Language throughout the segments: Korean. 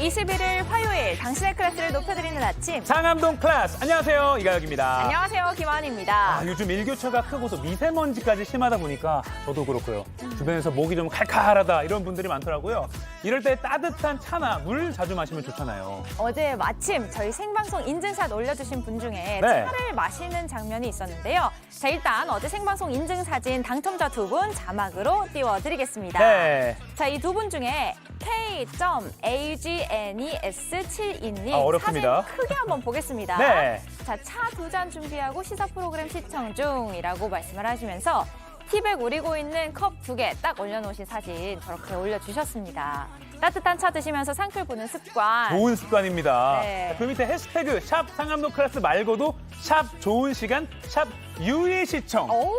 21일 화요일 당신의 클래스를 높여드리는 아침. 상암동 클래스. 안녕하세요. 이가혁입니다. 안녕하세요. 김하은입니다. 요즘 일교차가 크고서 미세먼지까지 심하다 보니까 저도 그렇고요. 주변에서 목이 좀 칼칼하다 이런 분들이 많더라고요. 이럴 때 따뜻한 차나 물 자주 마시면 좋잖아요. 어제 마침 저희 생방송 인증샷 올려주신 분 중에 네. 차를 마시는 장면이 있었는데요. 자, 일단 어제 생방송 인증 사진 당첨자 두 분 자막으로 띄워드리겠습니다. 네. 자, 이 두 분 중에 K.AGNES72님 어렵습니다. 사진 크게 한번 보겠습니다. 네. 자, 차 두 잔 준비하고 시사 프로그램 시청 중이라고 말씀을 하시면서 티백 우리고 있는 컵 두 개 딱 올려놓으신 사진 저렇게 올려주셨습니다. 따뜻한 차 드시면서 상클 보는 습관. 좋은 습관입니다. 네. 그 밑에 해시태그 샵 상암동 클래스 말고도 샵 좋은 시간, 샵 유의 시청. 오.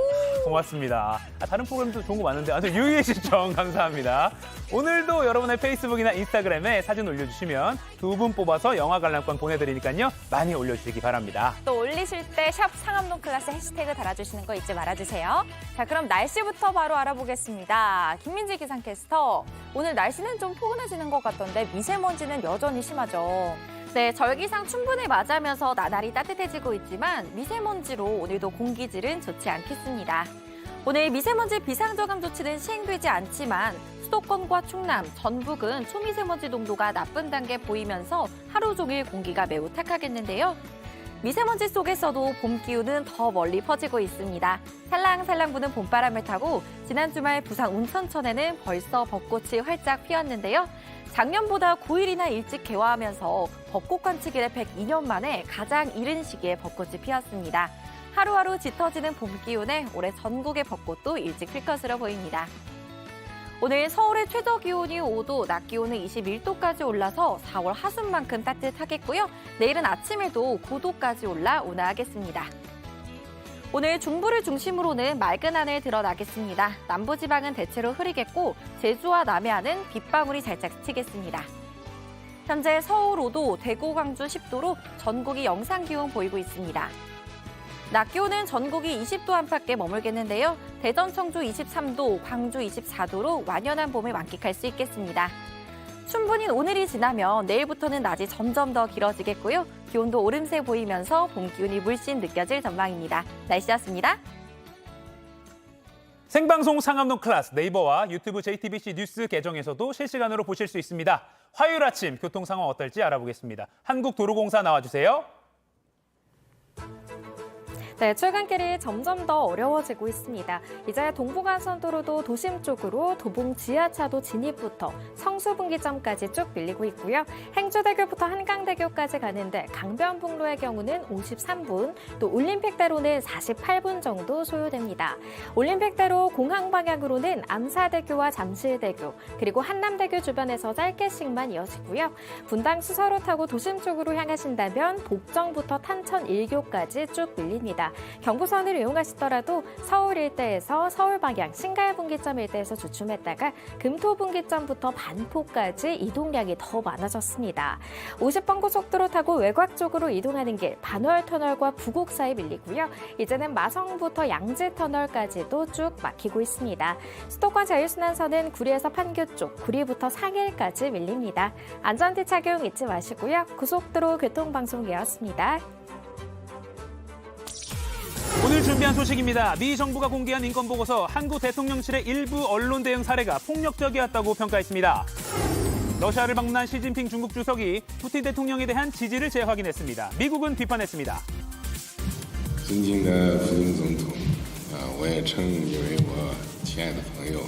고맙습니다. 다른 프로그램도 좋은 거 많은데 아주 유의 시청 감사합니다. 오늘도 여러분의 페이스북이나 인스타그램에 사진 올려주시면 두 분 뽑아서 영화 관람권 보내드리니까요. 많이 올려주시기 바랍니다. 또 올리실 때 샵 상암동 클래스 해시태그 달아주시는 거 잊지 말아주세요. 자, 그럼 날씨부터 바로 알아보겠습니다. 김민지 기상캐스터, 오늘 날씨는 좀 포근해지는 것 같던데 미세먼지는 여전히 심하죠. 네, 절기상 춘분을 맞으면서 나날이 따뜻해지고 있지만 미세먼지로 오늘도 공기질은 좋지 않겠습니다. 오늘 미세먼지 비상저감 조치는 시행되지 않지만 수도권과 충남, 전북은 초미세먼지 농도가 나쁜 단계 보이면서 하루 종일 공기가 매우 탁하겠는데요. 미세먼지 속에서도 봄 기운은 더 멀리 퍼지고 있습니다. 살랑살랑 부는 봄바람을 타고 지난 주말 부산 운천천에는 벌써 벚꽃이 활짝 피었는데요. 작년보다 9일이나 일찍 개화하면서 벚꽃 관측 이래 102년 만에 가장 이른 시기에 벚꽃이 피었습니다. 하루하루 짙어지는 봄 기운에 올해 전국의 벚꽃도 일찍 필 것으로 보입니다. 오늘 서울의 최저 기온이 5도, 낮 기온은 21도까지 올라서 4월 하순만큼 따뜻하겠고요. 내일은 아침에도 9도까지 올라 온화하겠습니다. 오늘 중부를 중심으로는 맑은 하늘 드러나겠습니다. 남부지방은 대체로 흐리겠고 제주와 남해안은 빗방울이 살짝 스치겠습니다. 현재 서울 5도, 대구, 광주 10도로 전국이 영상 기온 보이고 있습니다. 낮 기온은 전국이 20도 안팎에 머물겠는데요. 대전, 청주 23도, 광주 24도로 완연한 봄을 만끽할 수 있겠습니다. 춘분인 오늘이 지나면 내일부터는 낮이 점점 더 길어지겠고요. 기온도 오름세 보이면서 봄 기운이 물씬 느껴질 전망입니다. 날씨였습니다. 생방송 상암동 클래스 네이버와 유튜브 JTBC 뉴스 계정에서도 실시간으로 보실 수 있습니다. 화요일 아침 교통 상황 어떨지 알아보겠습니다. 한국도로공사 나와주세요. 네, 출근길이 점점 더 어려워지고 있습니다. 이제 동부간선도로도 도심 쪽으로 도봉 지하차도 진입부터 성수분기점까지 쭉 밀리고 있고요. 행주대교부터 한강대교까지 가는데 강변북로의 경우는 53분, 또 올림픽대로는 48분 정도 소요됩니다. 올림픽대로 공항 방향으로는 암사대교와 잠실대교, 그리고 한남대교 주변에서 짧게씩만 이어지고요. 분당 수서로 타고 도심 쪽으로 향하신다면 복정부터 탄천 1교까지 쭉 밀립니다. 경부선을 이용하시더라도 서울 일대에서 서울 방향 신갈분기점 일대에서 주춤했다가 금토분기점부터 반포까지 이동량이 더 많아졌습니다. 50번 고속도로 타고 외곽 쪽으로 이동하는 길 반월터널과 부곡 사이 밀리고요. 이제는 마성부터 양지터널까지도 쭉 막히고 있습니다. 수도권 자율순환선은 구리에서 판교 쪽, 구리부터 상일까지 밀립니다. 안전띠 착용 잊지 마시고요. 고속도로 교통방송이었습니다. 오늘 준비한 소식입니다. 미 정부가 공개한 인권보고서 한국 대통령실의 일부 언론 대응 사례가 폭력적이었다고 평가했습니다. 러시아를 방문한 시진핑 중국 주석이 푸틴 대통령에 대한 지지를 재확인했습니다. 미국은 비판했습니다. 尊敬的普京总统，我也称你为我亲爱的朋友，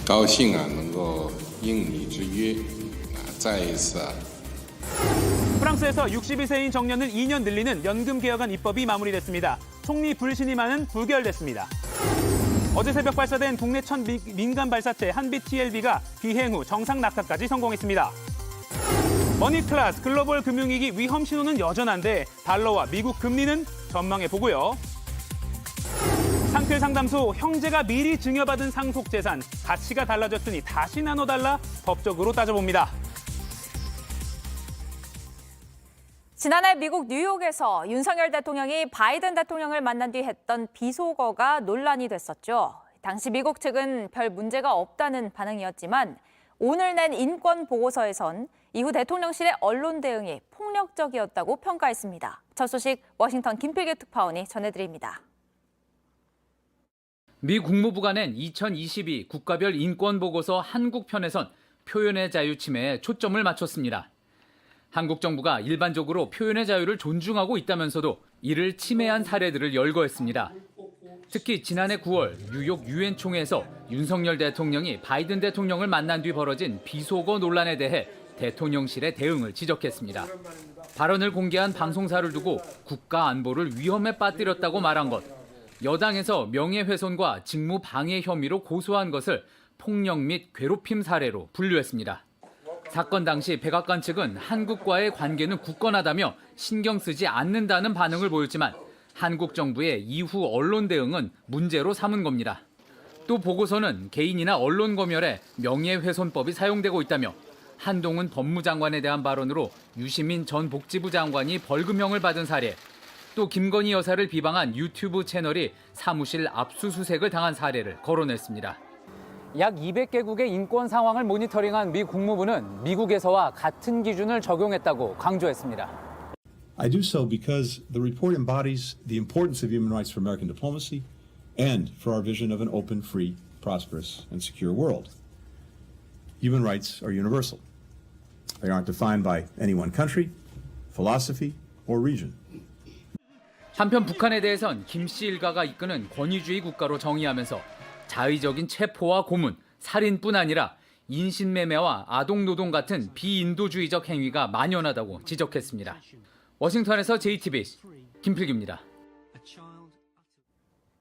高兴能够应你之约，再一次 프랑스에서 62세인 정년을 2년 늘리는 연금 개혁안 입법이 마무리됐습니다. 총리 불신이 많은 부결됐습니다. 어제 새벽 발사된 국내 첫 민간 발사체 한빛 TLB가 비행 후 정상 낙하까지 성공했습니다. 머니클래스 글로벌 금융위기 위험 신호는 여전한데 달러와 미국 금리는 전망해보고요. 상필 상담소 형제가 미리 증여받은 상속재산 가치가 달라졌으니 다시 나눠달라 법적으로 따져봅니다. 지난해 미국 뉴욕에서 윤석열 대통령이 바이든 대통령을 만난 뒤 했던 비속어가 논란이 됐었죠. 당시 미국 측은 별 문제가 없다는 반응이었지만 오늘 낸 인권 보고서에선 이후 대통령실의 언론 대응이 폭력적이었다고 평가했습니다. 첫 소식 워싱턴 김필규 특파원이 전해드립니다. 미 국무부가 낸 2022 국가별 인권보고서 한국편에선 표현의 자유 침해에 초점을 맞췄습니다. 한국 정부가 일반적으로 표현의 자유를 존중하고 있다면서도 이를 침해한 사례들을 열거했습니다. 특히 지난해 9월 뉴욕 유엔 총회에서 윤석열 대통령이 바이든 대통령을 만난 뒤 벌어진 비속어 논란에 대해 대통령실의 대응을 지적했습니다. 발언을 공개한 방송사를 두고 국가 안보를 위험에 빠뜨렸다고 말한 것, 여당에서 명예훼손과 직무방해 혐의로 고소한 것을 폭력 및 괴롭힘 사례로 분류했습니다. 사건 당시 백악관 측은 한국과의 관계는 굳건하다며 신경 쓰지 않는다는 반응을 보였지만 한국 정부의 이후 언론 대응은 문제로 삼은 겁니다. 또 보고서는 개인이나 언론 검열에 명예훼손법이 사용되고 있다며 한동훈 법무장관에 대한 발언으로 유시민 전 복지부 장관이 벌금형을 받은 사례, 또 김건희 여사를 비방한 유튜브 채널이 사무실 압수수색을 당한 사례를 거론했습니다. 약 200개국의 인권 상황을 모니터링한 미 국무부는 미국에서와 같은 기준을 적용했다고 강조했습니다. I do so because the report embodies the importance of human rights for American diplomacy and for our vision of an open, free, prosperous, and secure world. Human rights are universal. They aren't defined by any one country, philosophy, or region. 한편 북한에 대해선 김씨 일가가 이끄는 권위주의 국가로 정의하면서 자의적인 체포와 고문, 살인뿐 아니라 인신매매와 아동노동 같은 비인도주의적 행위가 만연하다고 지적했습니다. 워싱턴에서 JTBC 김필규입니다.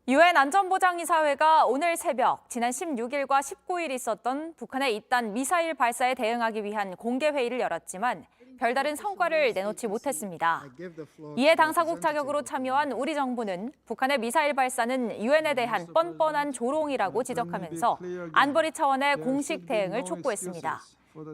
유엔 안전보장이사회가 오늘 새벽 지난 16일과 19일 있었던 북한의 잇단 미사일 발사에 대응하기 위한 공개회의를 열었지만 별다른 성과를 내놓지 못했습니다. 이에 당사국 자격으로 참여한 우리 정부는 북한의 미사일 발사는 유엔에 대한 뻔뻔한 조롱이라고 지적하면서 안보리 차원의 공식 대응을 촉구했습니다.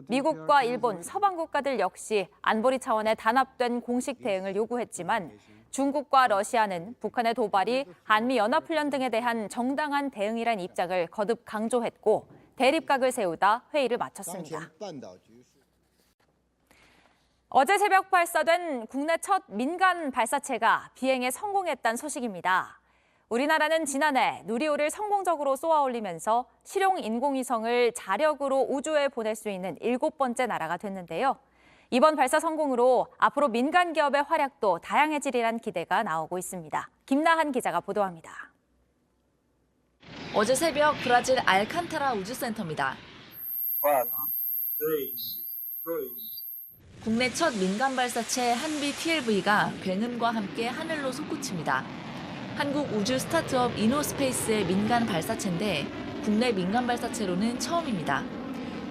미국과 일본, 서방 국가들 역시 안보리 차원의 단합된 공식 대응을 요구했지만 중국과 러시아는 북한의 도발이 한미연합훈련 등에 대한 정당한 대응이란 입장을 거듭 강조했고 대립각을 세우다 회의를 마쳤습니다. 어제 새벽 발사된 국내 첫 민간 발사체가 비행에 성공했다는 소식입니다. 우리나라는 지난해 누리호를 성공적으로 쏘아 올리면서 실용 인공위성을 자력으로 우주에 보낼 수 있는 7번째 나라가 됐는데요. 이번 발사 성공으로 앞으로 민간 기업의 활약도 다양해지리란 기대가 나오고 있습니다. 김나한 기자가 보도합니다. 어제 새벽 브라질 알칸타라 우주센터입니다. 국내 첫 민간 발사체 한비 TLV가 굉음과 함께 하늘로 솟구칩니다. 한국 우주 스타트업 이노스페이스의 민간 발사체인데 국내 민간 발사체로는 처음입니다.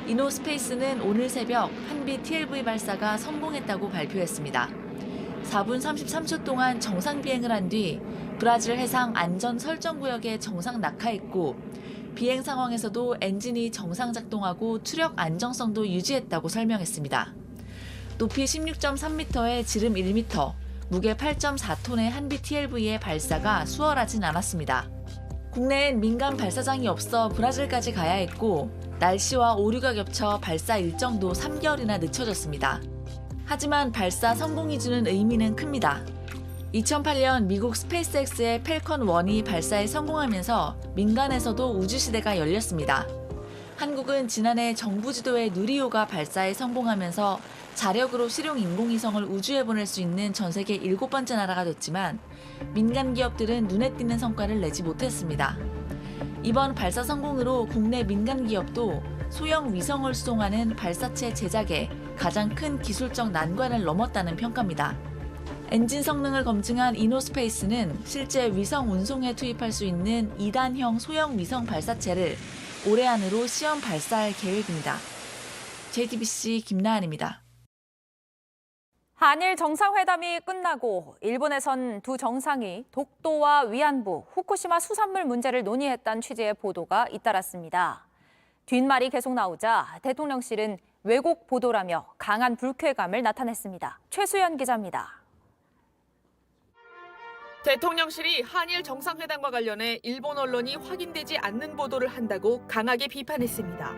이노스페이스는 오늘 새벽 한비 TLV 발사가 성공했다고 발표했습니다. 4분 33초 동안 정상 비행을 한 뒤 브라질 해상 안전 설정 구역에 정상 낙하했고 비행 상황에서도 엔진이 정상 작동하고 추력 안정성도 유지했다고 설명했습니다. 높이 16.3m에 지름 1m, 무게 8.4톤의 한비 TLV의 발사가 수월하진 않았습니다. 국내엔 민간 발사장이 없어 브라질까지 가야 했고 날씨와 오류가 겹쳐 발사 일정도 3개월이나 늦춰졌습니다. 하지만 발사 성공이 주는 의미는 큽니다. 2008년 미국 스페이스X의 펠컨 1이 발사에 성공하면서 민간에서도 우주시대가 열렸습니다. 한국은 지난해 정부 주도의 누리호가 발사에 성공하면서 자력으로 실용 인공위성을 우주에 보낼 수 있는 전 세계 7번째 나라가 됐지만 민간 기업들은 눈에 띄는 성과를 내지 못했습니다. 이번 발사 성공으로 국내 민간 기업도 소형 위성을 수송하는 발사체 제작에 가장 큰 기술적 난관을 넘었다는 평가입니다. 엔진 성능을 검증한 이노스페이스는 실제 위성 운송에 투입할 수 있는 2단형 소형 위성 발사체를 올해 안으로 시험 발사할 계획입니다. JTBC 김나한입니다. 한일 정상회담이 끝나고 일본에선 두 정상이 독도와 위안부, 후쿠시마 수산물 문제를 논의했다는 취지의 보도가 잇따랐습니다. 뒷말이 계속 나오자 대통령실은 왜곡 보도라며 강한 불쾌감을 나타냈습니다. 최수연 기자입니다. 대통령실이 한일 정상회담과 관련해 일본 언론이 확인되지 않는 보도를 한다고 강하게 비판했습니다.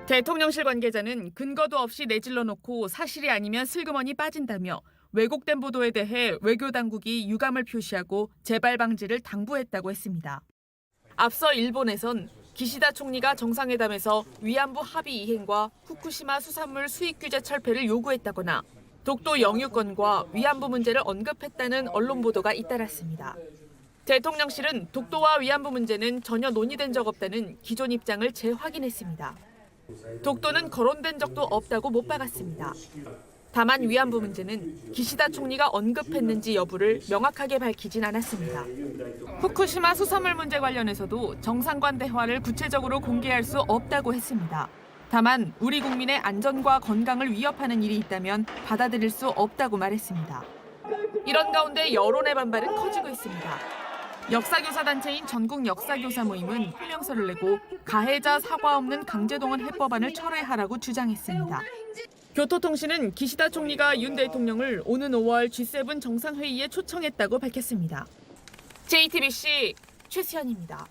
대통령실 관계자는 근거도 없이 내질러 놓고 사실이 아니면 슬그머니 빠진다며 왜곡된 보도에 대해 외교 당국이 유감을 표시하고 재발 방지를 당부했다고 했습니다. 앞서 일본에선 기시다 총리가 정상회담에서 위안부 합의 이행과 후쿠시마 수산물 수입 규제 철폐를 요구했다거나 독도 영유권과 위안부 문제를 언급했다는 언론 보도가 잇따랐습니다. 대통령실은 독도와 위안부 문제는 전혀 논의된 적 없다는 기존 입장을 재확인했습니다. 독도는 거론된 적도 없다고 못 박았습니다. 다만 위안부 문제는 기시다 총리가 언급했는지 여부를 명확하게 밝히진 않았습니다. 후쿠시마 수산물 문제 관련해서도 정상간 대화를 구체적으로 공개할 수 없다고 했습니다. 다만 우리 국민의 안전과 건강을 위협하는 일이 있다면 받아들일 수 없다고 말했습니다. 이런 가운데 여론의 반발은 커지고 있습니다. 역사교사 단체인 전국 역사교사 모임은 성명서를 내고 가해자 사과 없는 강제동원 해법안을 철회하라고 주장했습니다. 교토통신은 기시다 총리가 윤 대통령을 오는 5월 G7 정상회의에 초청했다고 밝혔습니다. JTBC 최수연입니다.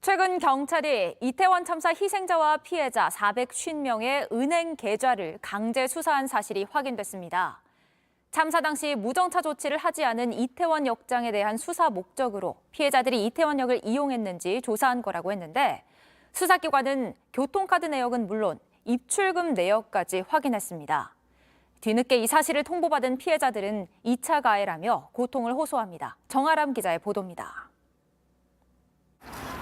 최근 경찰이 이태원 참사 희생자와 피해자 450명의 은행 계좌를 강제 수사한 사실이 확인됐습니다. 참사 당시 무정차 조치를 하지 않은 이태원 역장에 대한 수사 목적으로 피해자들이 이태원역을 이용했는지 조사한 거라고 했는데 수사기관은 교통카드 내역은 물론 입출금 내역까지 확인했습니다. 뒤늦게 이 사실을 통보받은 피해자들은 2차 가해라며 고통을 호소합니다. 정아람 기자의 보도입니다.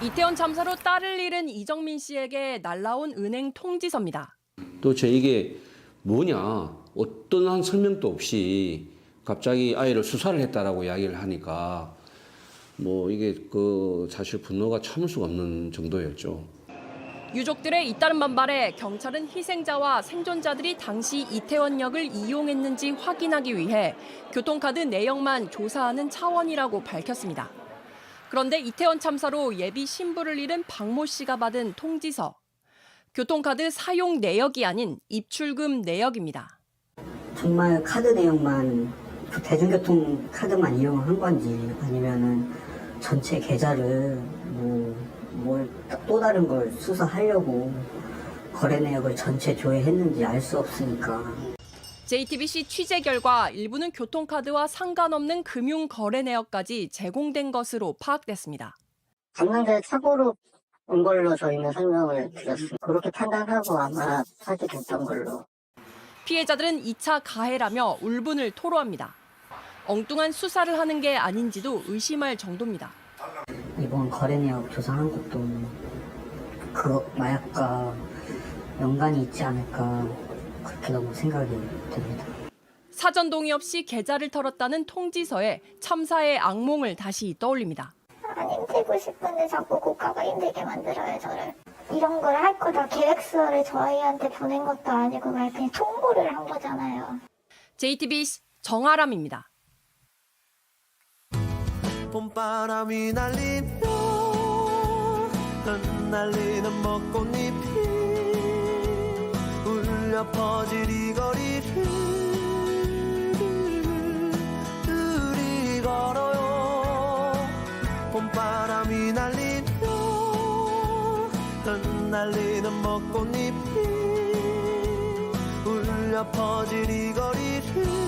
이태원 참사로 딸을 잃은 이정민 씨에게 날라온 은행 통지서입니다. 도대체 이게 뭐냐, 어떤 설명도 없이 갑자기 아이를 수사를 했다라고 이야기를 하니까 이게 사실 분노가 참을 수가 없는 정도였죠. 유족들의 잇따른 반발에 경찰은 희생자와 생존자들이 당시 이태원역을 이용했는지 확인하기 위해 교통카드 내역만 조사하는 차원이라고 밝혔습니다. 그런데 이태원 참사로 예비 신부를 잃은 박모 씨가 받은 통지서. 교통카드 사용 내역이 아닌 입출금 내역입니다. 정말 카드 내역만 대중교통 카드만 이용한 건지 아니면은 전체 계좌를 또 다른 걸 수사하려고 거래 내역을 전체 조회했는지 알 수 없으니까. JTBC 취재 결과 일부는 교통카드와 상관없는 금융 거래 내역까지 제공된 것으로 파악됐습니다. 방랑자의 착오로 온 걸로 저희는 설명을 드렸습니다. 그렇게 판단하고 아마 설득했던 걸로. 피해자들은 2차 가해라며 울분을 토로합니다. 엉뚱한 수사를 하는 게 아닌지도 의심할 정도입니다. 이번 거래 내역 조사한 것도 그 마약과 연관이 있지 않을까 그렇게 너무 생각이 됩니다. 사전 동의 없이 계좌를 털었다는 통지서에 참사의 악몽을 다시 떠올립니다. 안 힘들고 싶은데 자꾸 국가가 힘들게 만들어요, 저를. 이런 걸 할 거다 계획서를 저희한테 보낸 것도 아니고 그냥 통보를 한 거잖아요. JTBC 정아람입니다. 봄바람이 날리며 흩날리는 벚꽃잎이 울려 퍼질 이 거리를 둘이 걸어요. 봄바람이 날리며 흩날리는 벚꽃잎이 울려 퍼질 이 거리를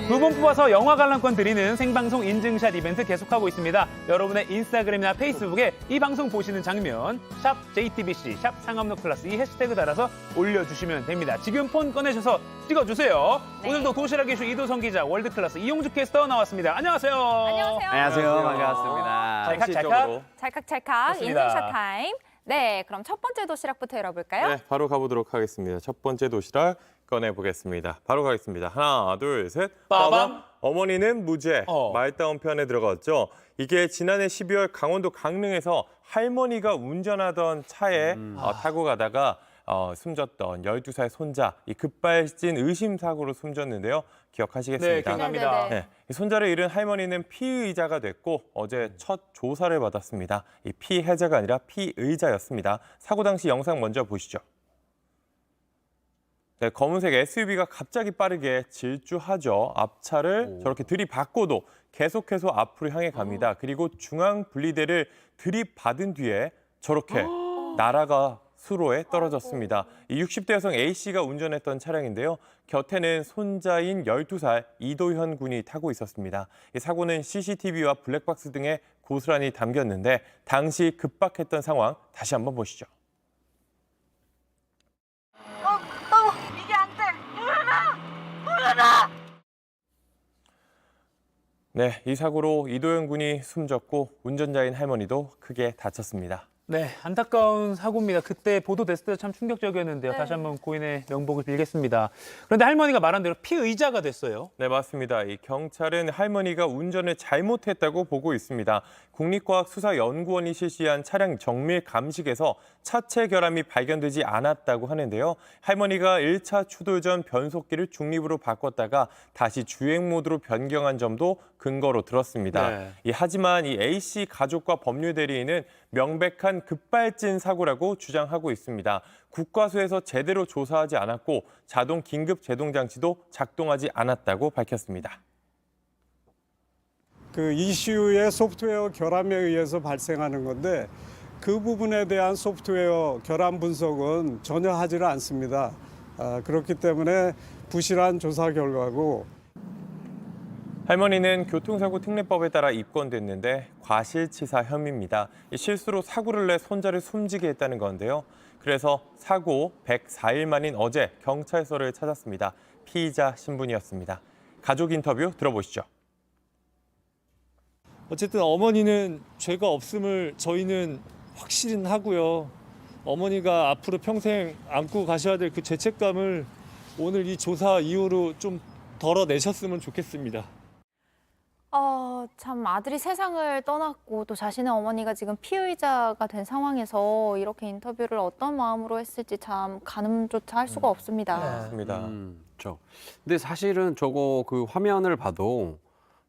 두 분 뽑아서 영화 관람권 드리는 생방송 인증샷 이벤트 계속하고 있습니다. 여러분의 인스타그램이나 페이스북에 이 방송 보시는 장면 샵 JTBC 샵 상암노클라스 이 해시태그 달아서 올려주시면 됩니다. 지금 폰 꺼내셔서 찍어주세요. 네. 오늘도 도시락 이슈 이도성 기자, 월드클래스 이용주 캐스터 나왔습니다. 안녕하세요. 안녕하세요. 안녕하세요. 반갑습니다. 찰칵찰칵. 찰칵찰칵 좋습니다. 인증샷 타임. 네, 그럼 첫 번째 도시락부터 열어볼까요? 네, 바로 가보도록 하겠습니다. 첫 번째 도시락 꺼내보겠습니다. 바로 가겠습니다. 하나, 둘, 셋. 빠밤. 어머니는 무죄. 말다운 편에 들어갔죠. 이게 지난해 12월 강원도 강릉에서 할머니가 운전하던 차에 타고 가다가 숨졌던 12살 손자, 이 급발진 의심사고로 숨졌는데요. 기억하시겠습니다. 네, 기억납니다. 네, 이 손자를 잃은 할머니는 피의자가 됐고 어제 첫 조사를 받았습니다. 이 피해자가 아니라 피의자였습니다. 사고 당시 영상 먼저 보시죠. 네, 검은색 SUV가 갑자기 빠르게 질주하죠. 앞차를 저렇게 들이받고도 계속해서 앞으로 향해 갑니다. 그리고 중앙 분리대를 들이받은 뒤에 저렇게 나라가 수로에 떨어졌습니다. 이 60대 여성 A씨가 운전했던 차량인데요. 곁에는 손자인 12살 이도현 군이 타고 있었습니다. 이 사고는 CCTV와 블랙박스 등에 고스란히 담겼는데 당시 급박했던 상황 다시 한번 보시죠. 이게 안 돼. 물러나. 네, 이 사고로 이도현 군이 숨졌고 운전자인 할머니도 크게 다쳤습니다. 네, 안타까운 사고입니다. 그때 보도됐을 때 참 충격적이었는데요. 다시 한번 고인의 명복을 빌겠습니다. 그런데 할머니가 말한 대로 피의자가 됐어요. 네, 맞습니다. 이 경찰은 할머니가 운전을 잘못했다고 보고 있습니다. 국립과학수사연구원이 실시한 차량 정밀 감식에서 차체 결함이 발견되지 않았다고 하는데요. 할머니가 1차 추돌 전 변속기를 중립으로 바꿨다가 다시 주행 모드로 변경한 점도 근거로 들었습니다. 네. 하지만 이 A씨 가족과 법률 대리인은 명백한 급발진 사고라고 주장하고 있습니다. 국과수에서 제대로 조사하지 않았고 자동 긴급 제동 장치도 작동하지 않았다고 밝혔습니다. 그 ECU의 소프트웨어 결함에 의해서 발생하는 건데 그 부분에 대한 소프트웨어 결함 분석은 전혀 하지를 않습니다. 그렇기 때문에 부실한 조사 결과고. 할머니는 교통사고 특례법에 따라 입건됐는데 과실치사 혐의입니다. 실수로 사고를 내 손자를 숨지게 했다는 건데요. 그래서 사고 104일 만인 어제 경찰서를 찾았습니다. 피의자 신분이었습니다. 가족 인터뷰 들어보시죠. 어쨌든 어머니는 죄가 없음을 저희는 확실히 하고요. 어머니가 앞으로 평생 안고 가셔야 될 그 죄책감을 오늘 이 조사 이후로 좀 덜어내셨으면 좋겠습니다. 참 아들이 세상을 떠났고 또 자신의 어머니가 지금 피의자가 된 상황에서 이렇게 인터뷰를 어떤 마음으로 했을지 참 가늠조차 할 수가 없습니다. 맞습니다. 그렇죠. 근데 사실은 저거 그 화면을 봐도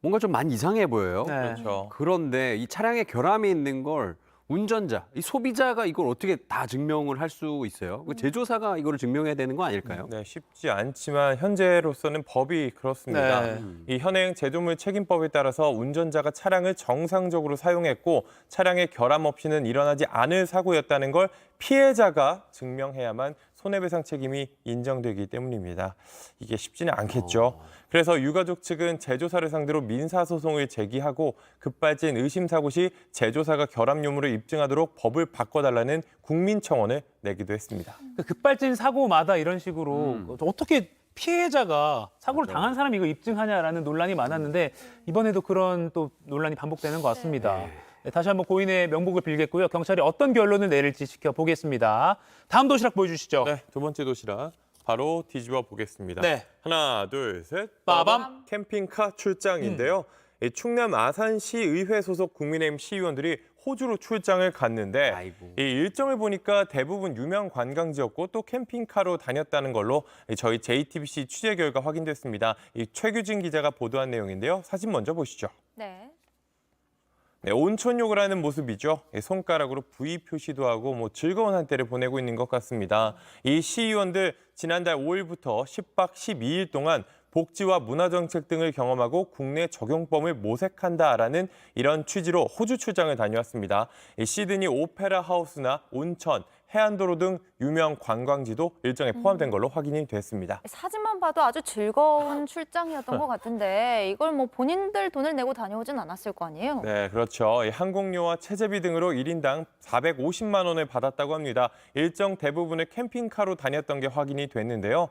뭔가 좀 많이 이상해 보여요. 네. 그렇죠. 그런데 이 차량에 결함이 있는 걸 운전자, 이 소비자가 이걸 어떻게 다 증명을 할 수 있어요? 그 제조사가 이거를 증명해야 되는 거 아닐까요? 네, 쉽지 않지만 현재로서는 법이 그렇습니다. 네. 이 현행 제조물 책임법에 따라서 운전자가 차량을 정상적으로 사용했고 차량에 결함 없이는 일어나지 않을 사고였다는 걸 피해자가 증명해야만 손해배상 책임이 인정되기 때문입니다. 이게 쉽지는 않겠죠. 그래서 유가족 측은 제조사를 상대로 민사소송을 제기하고 급발진 의심사고 시 제조사가 결함 유무를 입증하도록 법을 바꿔달라는 국민청원을 내기도 했습니다. 급발진 사고마다 이런 식으로 어떻게 피해자가 사고를 당한 사람이 이거 입증하냐라는 논란이 많았는데 이번에도 그런 또 논란이 반복되는 것 같습니다. 네, 다시 한번 고인의 명복을 빌겠고요. 경찰이 어떤 결론을 내릴지 지켜보겠습니다. 다음 도시락 보여주시죠. 네, 두 번째 도시락 바로 뒤집어 보겠습니다. 네. 하나, 둘, 셋. 빠밤. 캠핑카 출장인데요. 이 충남 아산시의회 소속 국민의힘 시의원들이 호주로 출장을 갔는데 이 일정을 보니까 대부분 유명 관광지였고 또 캠핑카로 다녔다는 걸로 저희 JTBC 취재 결과 확인됐습니다. 이 최규진 기자가 보도한 내용인데요. 사진 먼저 보시죠. 네. 네, 온천욕을 하는 모습이죠. 손가락으로 V 표시도 하고 즐거운 한때를 보내고 있는 것 같습니다. 이 시의원들 지난달 5일부터 10박 12일 동안 복지와 문화정책 등을 경험하고 국내 적용법을 모색한다라는 이런 취지로 호주 출장을 다녀왔습니다. 이 시드니 오페라 하우스나 온천, 해안도로 등 유명 관광지도 일정에 포함된 걸로 확인이 됐습니다. 사진만 봐도 아주 즐거운 출장이었던 것 같은데 이걸 본인들 돈을 내고 다녀오진 않았을 거 아니에요? 네, 그렇죠. 이 항공료와 체재비 등으로 1인당 450만 원을 받았다고 합니다. 일정 대부분을 캠핑카로 다녔던 게 확인이 됐는데요.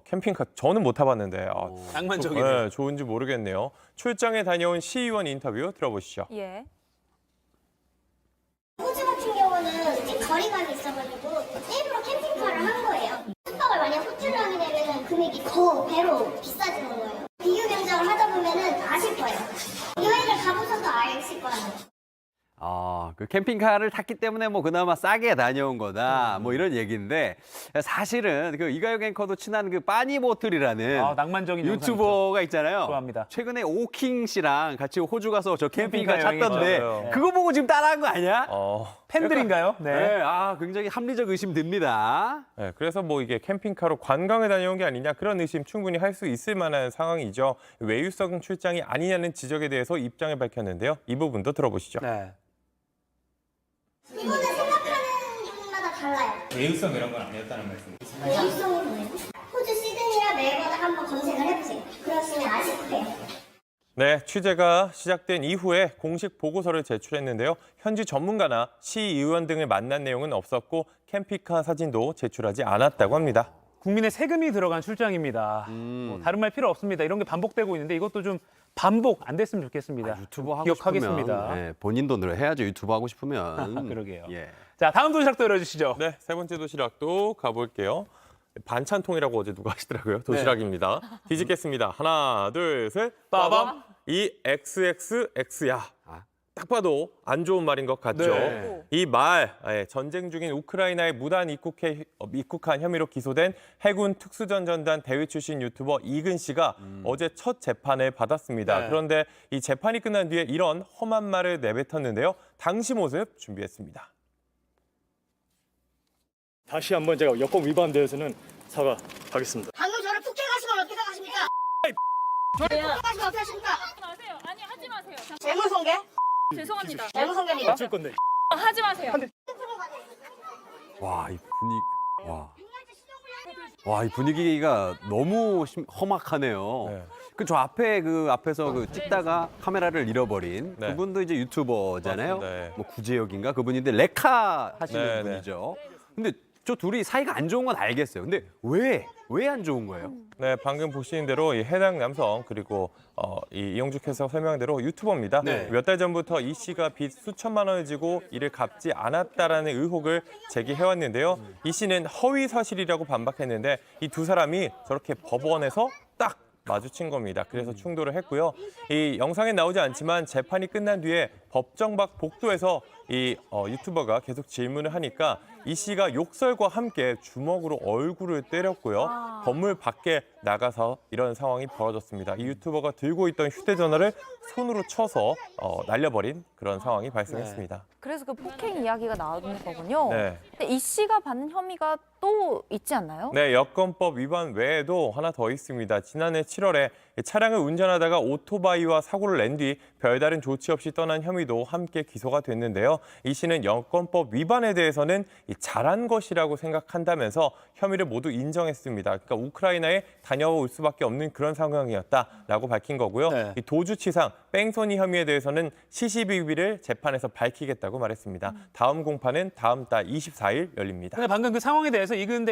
캠핑카 저는 못 타봤는데 낭만적이네요. 네, 좋은지 모르겠네요. 출장에 다녀온 시의원 인터뷰 들어보시죠. 예. 호주 같은 경우는 이제 거리감이 있어가지고 일부러 캠핑카를 한 거예요. 숙박을 만약 호텔로 하게 되면 금액이 더 배로 비싸지는 거예요. 비교 경쟁을 하다 보면은 아실 거예요. 여행을 가보셔도 아실 거예요. 그 캠핑카를 탔기 때문에 뭐 그나마 싸게 다녀온 거다. 뭐 이런 얘기인데 사실은 그 이가영 앵커도 친한 그 빠니보틀이라는 낭만적인 유튜버가 있잖아요. 좋아합니다. 최근에 오킹 씨랑 같이 호주 가서 저 캠핑카 캠핑카 탔던데 여행이죠. 그거 보고 지금 따라한 거 아니야? 팬들인가요? 네. 굉장히 합리적 의심 듭니다. 네, 그래서 뭐 이게 캠핑카로 관광에 다녀온 게 아니냐 그런 의심 충분히 할 수 있을 만한 상황이죠. 외유성 출장이 아니냐는 지적에 대해서 입장을 밝혔는데요. 이 부분도 들어보시죠. 네. 이거는 생각하는 부분마다 달라요. 외유성 이런 건 아니었다는 말씀이시죠? 외유성이 뭐예요? 호주 시드니와 멜버른 한번 검색을 해보세요. 그러시면 아실 거예요. 네, 취재가 시작된 이후에 공식 보고서를 제출했는데요. 현지 전문가나 시의원 등을 만난 내용은 없었고 캠핑카 사진도 제출하지 않았다고 합니다. 국민의 세금이 들어간 출장입니다. 뭐 다른 말 필요 없습니다. 이런 게 반복되고 있는데 이것도 좀 반복 안 됐으면 좋겠습니다. 유튜버 하고 기억하겠습니다. 싶으면 본인 돈으로 해야죠. 유튜버 하고 싶으면. 그러게요. 예. 자, 다음 도시락도 열어주시죠. 네, 세 번째 도시락도 가볼게요. 반찬통이라고 어제 누가 하시더라고요. 도시락입니다. 뒤집겠습니다. 하나, 둘, 셋. 빠밤. 이 XXX야. 딱 봐도 안 좋은 말인 것 같죠. 네. 이 말, 전쟁 중인 우크라이나에 무단 입국한 혐의로 기소된 해군 특수전전단 대위 출신 유튜버 이근 씨가 어제 첫 재판을 받았습니다. 네. 그런데 이 재판이 끝난 뒤에 이런 험한 말을 내뱉었는데요. 당시 모습 준비했습니다. 다시 한번 제가 여권 위반에 대해서는 사과하겠습니다. 방금 저를 폭행하시면 어떻게 생각하십니까? 저를 폭행하시면 어떻게 하십니까? 마세요. 아니 하지 마세요. 재물 손괴? 죄송합니다. 재물 손괴입니다. 어쩔 건데. 하지 마세요. 와, 이 이 분위기가 너무 험악하네요. 저 앞에서 찍다가 카메라를 잃어버린 네. 그분도 이제 유튜버잖아요. 맞습니다. 뭐 구제혁인가 그분인데 레카 하시는 네, 네. 분이죠. 근데 저 둘이 사이가 안 좋은 건 알겠어요. 근데 왜 안 좋은 거예요? 네, 방금 보시는 대로 이 해당 남성 그리고 이 이영주께서 설명한 대로 유튜버입니다. 네. 몇 달 전부터 이 씨가 빚 수천만 원을 지고 이를 갚지 않았다라는 의혹을 제기해왔는데요. 이 씨는 허위 사실이라고 반박했는데 이 두 사람이 저렇게 법원에서 딱 마주친 겁니다. 그래서 충돌을 했고요. 이 영상에 나오지 않지만 재판이 끝난 뒤에 법정 밖 복도에서 이 유튜버가 계속 질문을 하니까 이 씨가 욕설과 함께 주먹으로 얼굴을 때렸고요. 건물 밖에 나가서 이런 상황이 벌어졌습니다. 이 유튜버가 들고 있던 휴대전화를 손으로 쳐서 날려버린 그런 상황이 발생했습니다. 그래서 그 폭행 이야기가 나오는 거군요. 네. 근데 이 씨가 받는 혐의가 또 있지 않나요? 네, 여권법 위반 외에도 하나 더 있습니다. 지난해 7월에 차량을 운전하다가 오토바이와 사고를 낸 뒤 별다른 조치 없이 떠난 혐의도 함께 기소가 됐는데요. 이 씨는 여권법 위반에 대해서는 잘한 것이라고 생각한다면서 혐의를 모두 인정했습니다. 그러니까 우크라이나에 다녀올 수밖에 없는 그런 상황이었다라고 밝힌 거고요. 네. 이 도주치상, 뺑소니 혐의에 대해서는 시시비비를 재판에서 밝히겠다고 말했습니다. 다음 공판은 다음 달 24일 열립니다. 근데 방금 그 상황에 대해서 이근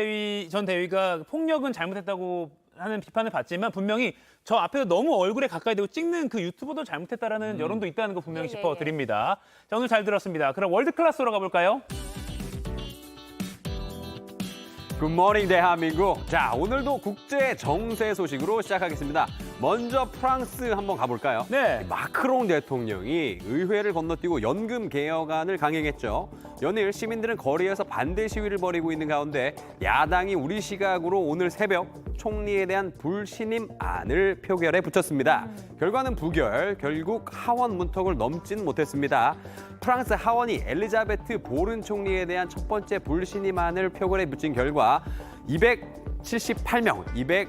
전 대위가 폭력은 잘못했다고 하는 비판을 받지만 분명히 저 앞에서 너무 얼굴에 가까이 대고 찍는 그 유튜버도 잘못했다라는 여론도 있다는 거 분명히 짚어드립니다. 자, 오늘 잘 들었습니다. 그럼 월드클래스로 가볼까요? 굿모닝 대한민국. 자, 오늘도 국제 정세 소식으로 시작하겠습니다. 먼저 프랑스 한번 가볼까요? 네. 마크롱 대통령이 의회를 건너뛰고 연금 개혁안을 강행했죠. 연일 시민들은 거리에서 반대 시위를 벌이고 있는 가운데 야당이 우리 시각으로 오늘 새벽 총리에 대한 불신임안을 표결에 붙였습니다. 결과는 부결, 결국 하원 문턱을 넘진 못했습니다. 프랑스 하원이 엘리자베트 보른 총리에 대한 첫 번째 불신임안을 표결에 붙인 결과 278명이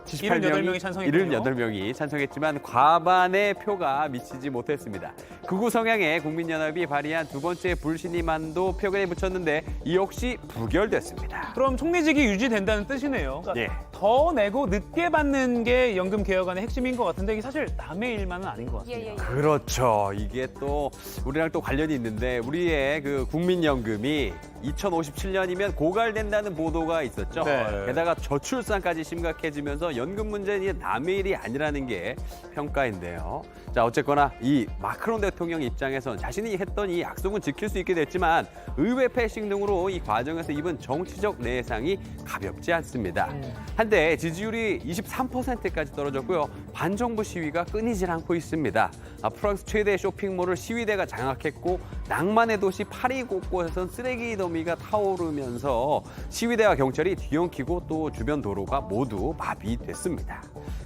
78명이 찬성했군요. 78명이 찬성했지만 과반의 표가 미치지 못했습니다. 극우 성향의 국민연합이 발의한 두 번째 불신임안도 표결에 붙였는데 이 역시 부결됐습니다. 그럼 총리직이 유지된다는 뜻이네요. 그러니까 더 내고 늦게 받는 게 연금 개혁안의 핵심인 것 같은데 이게 사실 남의 일만은 아닌 것 같습니다. 그렇죠. 이게 또 우리랑 또 관련이 있는데 우리의 그 국민연금이 2057년이면 고갈된다는 보도가 있었죠. 네. 게다가 저출산까지 심각해지면서 연금 문제는 이게 남의 일이 아니라는 게 평가인데요. 자, 어쨌거나 이 마크롱 대통령 입장에선 자신이 했던 이 약속은 지킬 수 있게 됐지만 의회 패싱 등으로 이 과정에서 입은 정치적 내상이 가볍지 않습니다. 한때 한데 지지율이 23%까지 떨어졌고요. 반정부 시위가 끊이질 않고 있습니다. 프랑스 최대 쇼핑몰을 시위대가 장악했고 낭만의 도시 파리 곳곳에선 쓰레기 더미가 타오르면서 시위대와 경찰이 뒤엉키고 또 주변 도로가 모두 마비됐습니다.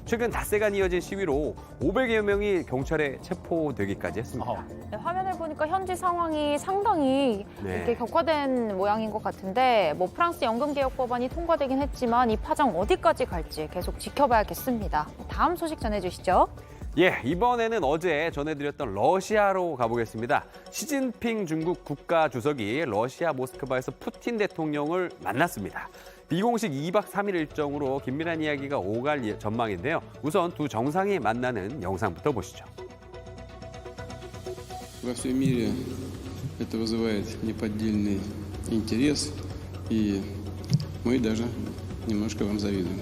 최근 닷새간 이어진 시위로 500여 명이 경찰에 체포되기까지 했습니다. 네, 화면을 보니까 현지 상황이 상당히 이렇게 격화된 모양인 것 같은데 뭐 프랑스 연금개혁법안이 통과되긴 했지만 이 파장 어디까지 갈지 계속 지켜봐야겠습니다. 다음 소식 전해주시죠. 예, 이번에는 어제 전해드렸던 러시아로 가보겠습니다. 시진핑 중국 국가주석이 러시아 모스크바에서 푸틴 대통령을 만났습니다. 비공식 2박 3일 일정으로 긴밀한 이야기가 오갈 전망인데요. 우선 두 정상이 만나는 영상부터 보시죠. Во всем мире это вызывает неподдельный интерес, и мы даже немножко вам завидуем.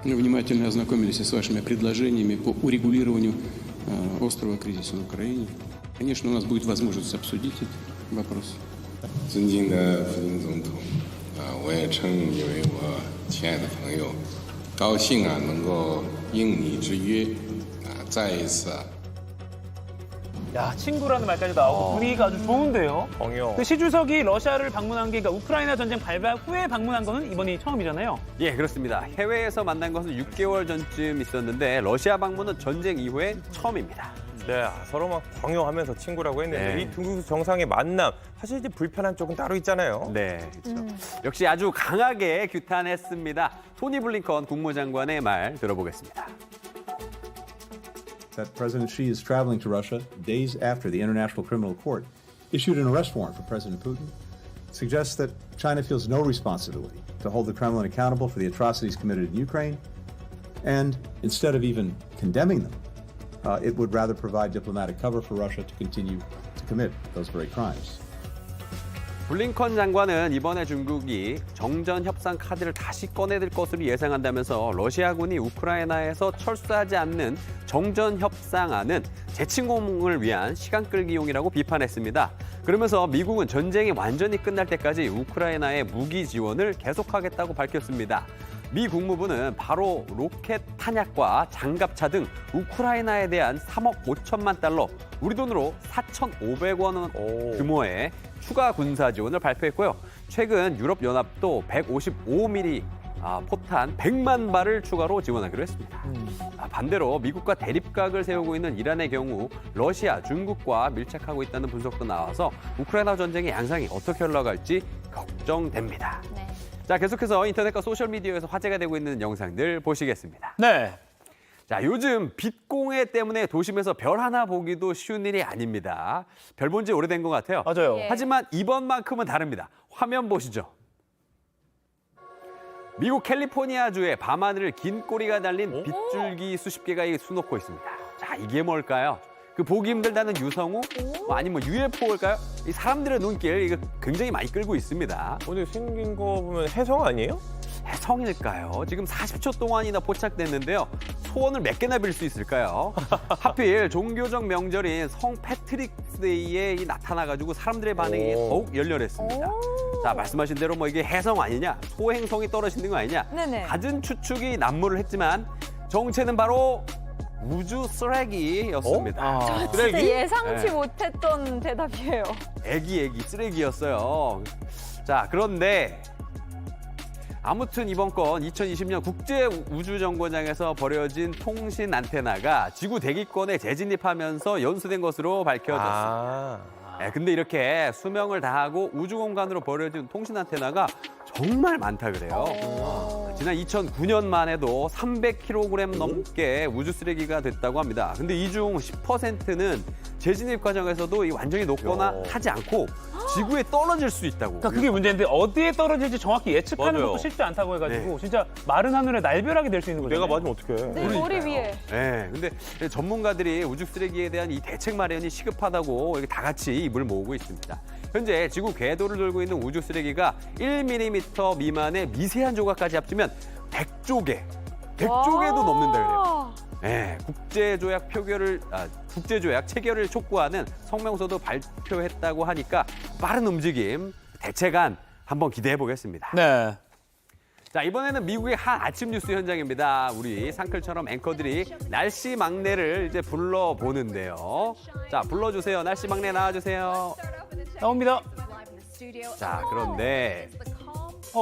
Мы внимательно ознакомились с вашими предложениями по урегулированию острого кризиса на Украине. Конечно, у нас будет возможность обсудить этот вопрос. 尊敬的普京总统，我也称你为我亲爱的朋友，高兴能够应你之约，再一次。 야, 친구라는 말까지 나오고 분위기가 아주 좋은데요. 그 시 주석이 러시아를 방문한 게 그러니까 우크라이나 전쟁 발발 후에 방문한 거는 이번이 처음이잖아요. 예, 그렇습니다. 해외에서 만난 것은 6개월 전쯤 있었는데 러시아 방문은 전쟁 이후에 처음입니다. 네, 서로 막 광요하면서 친구라고 했는데 네. 이 두 정상의 만남 사실 이제 불편한 쪽은 따로 있잖아요. 네, 그렇죠. 역시 아주 강하게 규탄했습니다. 토니 블링컨 국무장관의 말 들어보겠습니다. That President Xi is traveling to Russia days after the International Criminal Court issued an arrest warrant for President Putin suggests that China feels no responsibility to hold the Kremlin accountable for the atrocities committed in Ukraine, and instead of even condemning them, it would rather provide diplomatic cover for Russia to continue to commit those very crimes. 블링컨 장관은 이번에 중국이 정전 협상 카드를 다시 꺼내들 것으로 예상한다면서 러시아군이 우크라이나에서 철수하지 않는 정전 협상안은 재침공을 위한 시간 끌기용이라고 비판했습니다. 그러면서 미국은 전쟁이 완전히 끝날 때까지 우크라이나에 무기 지원을 계속하겠다고 밝혔습니다. 미 국무부는 바로 로켓 탄약과 장갑차 등 우크라이나에 대한 3억 5천만 달러, 우리 돈으로 4,500억 원 규모의 추가 군사 지원을 발표했고요. 최근 유럽연합도 155mm 포탄 100만 발을 추가로 지원하기로 했습니다. 반대로 미국과 대립각을 세우고 있는 이란의 경우 러시아, 중국과 밀착하고 있다는 분석도 나와서 우크라이나 전쟁의 양상이 어떻게 흘러갈지 걱정됩니다. 네. 자, 계속해서 인터넷과 소셜미디어에서 화제가 되고 있는 영상들 보시겠습니다. 네. 자, 요즘 빛공해 때문에 도심에서 별 하나 보기도 쉬운 일이 아닙니다. 별 본 지 오래된 것 같아요. 맞아요. 하지만 이번만큼은 다릅니다. 화면 보시죠. 미국 캘리포니아주에 밤하늘을 긴 꼬리가 달린 빗줄기 수십 개가 수놓고 있습니다. 자, 이게 뭘까요? 그 보기 힘들다는 유성우? 아니면 UFO일까요? 이 사람들의 눈길 이거 굉장히 많이 끌고 있습니다. 오늘 생긴 거 보면 혜성 아니에요? 혜성일까요? 지금 40초 동안이나 포착됐는데요. 소원을 몇 개나 빌 수 있을까요? 하필 종교적 명절인 성 패트릭스데이에 나타나가지고 사람들의 반응이 더욱 열렬했습니다. 자, 말씀하신 대로 뭐 이게 혜성 아니냐, 소행성이 떨어지는 거 아니냐, 네네. 갖은 추측이 난무를 했지만 정체는 바로 우주 쓰레기였습니다. 진짜 예상치 못했던 대답이에요. 애기 쓰레기였어요. 자, 그런데 아무튼 이번 건 2020년 국제우주정거장에서 버려진 통신 안테나가 지구 대기권에 재진입하면서 연수된 것으로 밝혀졌습니다. 근데 이렇게 수명을 다하고 우주공간으로 버려진 통신 안테나가 정말 많다 그래요. 지난 2009년만 해도 300kg 넘게 우주 쓰레기가 됐다고 합니다. 근데 이 중 10%는 재진입 과정에서도 완전히 녹거나 하지 않고 지구에 떨어질 수 있다고. 그러니까 그게 문제인데 어디에 떨어질지 정확히 예측하는 맞아요. 것도 쉽지 않다고 해가지고 진짜 마른 하늘에 날벼락이 될 수 있는 거죠. 내가 맞으면 어떡해. 네, 머리 위에. 네, 근데 전문가들이 우주 쓰레기에 대한 이 대책 마련이 시급하다고 이렇게 다 같이 입을 모으고 있습니다. 현재 지구 궤도를 돌고 있는 우주 쓰레기가 1mm 미만의 미세한 조각까지 합치면 100조개도 넘는다 그래요. 네, 국제조약 체결을 촉구하는 성명서도 발표했다고 하니까 빠른 움직임, 대책안 한번 기대해 보겠습니다. 네. 자, 이번에는 미국의 한 아침 뉴스 현장입니다. 우리 상클처럼 앵커들이 날씨 막내를 이제 불러보는데요. 자, 불러주세요. 날씨 막내 나와주세요. 나옵니다. 자, 그런데 자,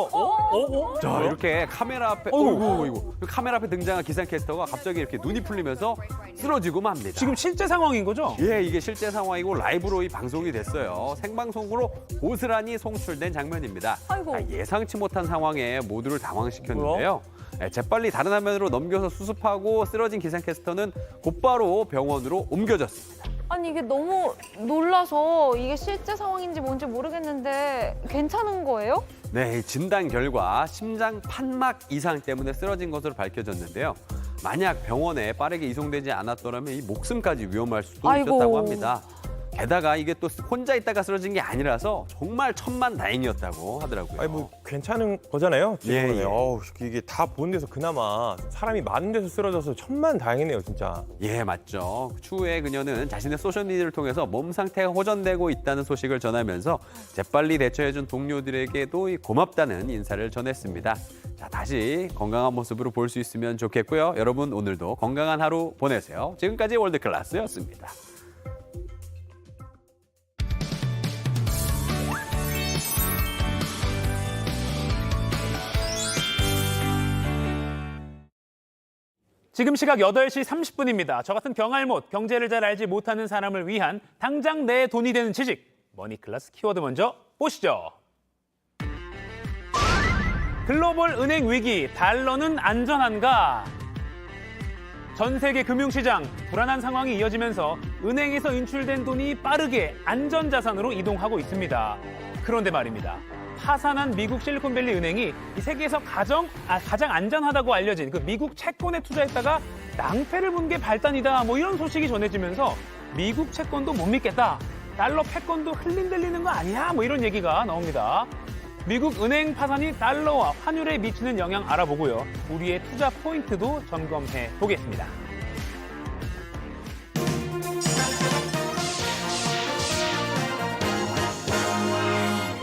자, 이렇게 카메라 앞에 어이구. 카메라 앞에 등장한 기상캐스터가 갑자기 이렇게 눈이 풀리면서 쓰러지고 맙니다. 지금 실제 상황인 거죠? 예, 이게 실제 상황이고 라이브로 이 방송이 됐어요. 생방송으로 고스란히 송출된 장면입니다. 자, 예상치 못한 상황에 모두를 당황시켰는데요. 예, 재빨리 다른 화면으로 넘겨서 수습하고 쓰러진 기상캐스터는 곧바로 병원으로 옮겨졌습니다. 아니 이게 너무 놀라서 이게 실제 상황인지 뭔지 모르겠는데 괜찮은 거예요? 네, 진단 결과 심장 판막 이상 때문에 쓰러진 것으로 밝혀졌는데요. 만약 병원에 빠르게 이송되지 않았더라면 이 목숨까지 위험할 수도 있었다고 합니다. 게다가 이게 또 혼자 있다가 쓰러진 게 아니라서 정말 천만다행이었다고 하더라고요. 아니 뭐 괜찮은 거잖아요. 예, 예. 이게 다 보는 데서 그나마 사람이 많은 데서 쓰러져서 천만다행이네요, 진짜. 예, 맞죠. 추후에 그녀는 자신의 소셜미디어를 통해서 몸 상태가 호전되고 있다는 소식을 전하면서 재빨리 대처해준 동료들에게도 고맙다는 인사를 전했습니다. 자, 다시 건강한 모습으로 볼 수 있으면 좋겠고요. 여러분 오늘도 건강한 하루 보내세요. 지금까지 월드클래스였습니다. 지금 시각 8시 30분입니다. 저 같은 경알못, 경제를 잘 알지 못하는 사람을 위한 당장 내 돈이 되는 지식. 머니클래스 키워드 먼저 보시죠. 글로벌 은행 위기, 달러는 안전한가? 전 세계 금융시장, 불안한 상황이 이어지면서 은행에서 인출된 돈이 빠르게 안전자산으로 이동하고 있습니다. 그런데 말입니다. 파산한 미국 실리콘밸리 은행이 이 세계에서 가장 안전하다고 알려진 그 미국 채권에 투자했다가 낭패를 본 게 발단이다. 뭐 이런 소식이 전해지면서 미국 채권도 못 믿겠다. 달러 패권도 흘린들리는 거 아니야? 뭐 이런 얘기가 나옵니다. 미국 은행 파산이 달러와 환율에 미치는 영향 알아보고요. 우리의 투자 포인트도 점검해 보겠습니다.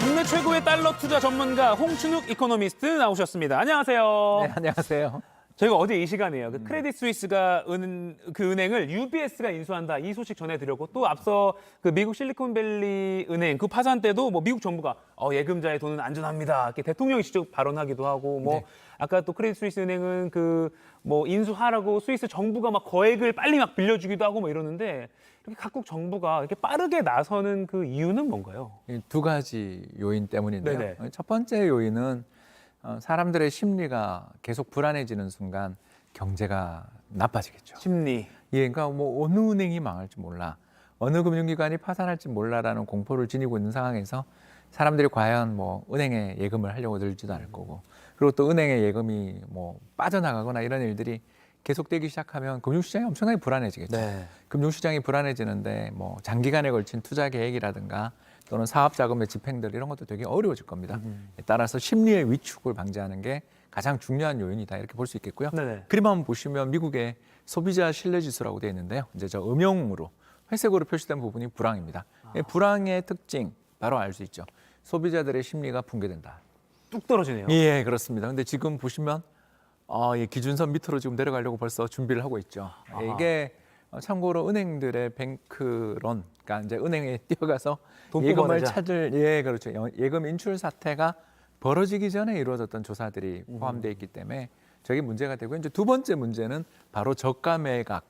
국내 최고의 달러 투자 전문가 홍춘욱 이코노미스트 나오셨습니다. 안녕하세요. 네, 안녕하세요. 저희가 어제 이 시간에요. 그 크레딧 스위스가 그 은행을 UBS가 인수한다 이 소식 전해드렸고 또 앞서 그 미국 실리콘밸리 은행 그 파산 때도 뭐 미국 정부가 예금자의 돈은 안전합니다. 이렇게 대통령이 직접 발언하기도 하고 뭐 아까 또 크레딧 스위스 은행은 그 뭐 인수하라고 스위스 정부가 막 거액을 빨리 막 빌려주기도 하고 뭐 이러는데 이렇게 각국 정부가 이렇게 빠르게 나서는 그 이유는 뭔가요? 두 가지 요인 때문인데요. 네네. 첫 번째 요인은 사람들의 심리가 계속 불안해지는 순간 경제가 나빠지겠죠. 심리. 예, 그러니까 뭐 어느 은행이 망할지 몰라, 어느 금융기관이 파산할지 몰라라는 공포를 지니고 있는 상황에서 사람들이 과연 뭐 은행에 예금을 하려고 들지도 않을 거고, 그리고 또 은행에 예금이 뭐 빠져나가거나 이런 일들이 계속되기 시작하면 금융시장이 엄청나게 불안해지겠죠. 네. 금융시장이 불안해지는데 뭐 장기간에 걸친 투자 계획이라든가 또는 사업 자금의 집행들 이런 것도 되게 어려워질 겁니다. 따라서 심리의 위축을 방지하는 게 가장 중요한 요인이다 이렇게 볼 수 있겠고요. 네네. 그림 한번 보시면 미국의 소비자 신뢰지수라고 되어 있는데요. 이제 저 음영으로 회색으로 표시된 부분이 불황입니다. 불황의 특징 바로 알 수 있죠. 소비자들의 심리가 붕괴된다. 뚝 떨어지네요. 예, 그렇습니다. 근데 지금 보시면 이 기준선 밑으로 지금 내려가려고 벌써 준비를 하고 있죠. 이게 참고로 은행들의 뱅크론, 그러니까 이제 은행에 뛰어가서 예금을 찾을 그렇죠. 예금 인출 사태가 벌어지기 전에 이루어졌던 조사들이 포함되어 있기 때문에 저게 문제가 되고, 이제 두 번째 문제는 바로 저가 매각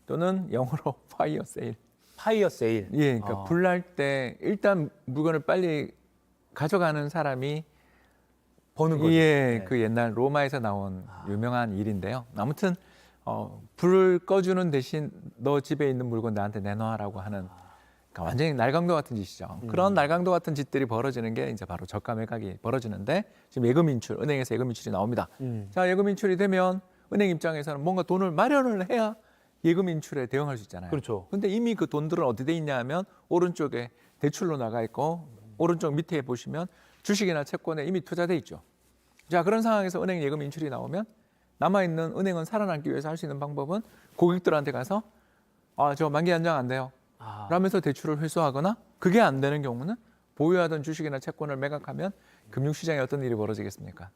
또는 영어로 파이어 세일. 파이어 세일. 예, 그러니까 불날 때 일단 물건을 빨리 가져가는 사람이 버는 거죠. 예, 그 옛날 로마에서 나온 유명한 일인데요. 아무튼 불을 꺼주는 대신 너 집에 있는 물건 나한테 내놔라고 하는, 그러니까 완전히 날강도 같은 짓이죠. 그런 날강도 같은 짓들이 벌어지는 게 이제 바로 저가 매각이 벌어지는데, 지금 예금 인출, 은행에서 예금 인출이 나옵니다. 자, 예금 인출이 되면 은행 입장에서는 뭔가 돈을 마련을 해야 예금 인출에 대응할 수 있잖아요. 그렇죠. 근데 이미 그 돈들은 어디 돼 있냐 하면 오른쪽에 대출로 나가 있고, 오른쪽 밑에 보시면 주식이나 채권에 이미 투자돼 있죠. 자, 그런 상황에서 은행 예금 인출이 나오면 남아있는 은행은 살아남기 위해서 할 수 있는 방법은 고객들한테 가서 저 만기 연장 안 돼요 라면서 대출을 회수하거나, 그게 안 되는 경우는 보유하던 주식이나 채권을 매각하면 금융시장에 어떤 일이 벌어지겠습니까?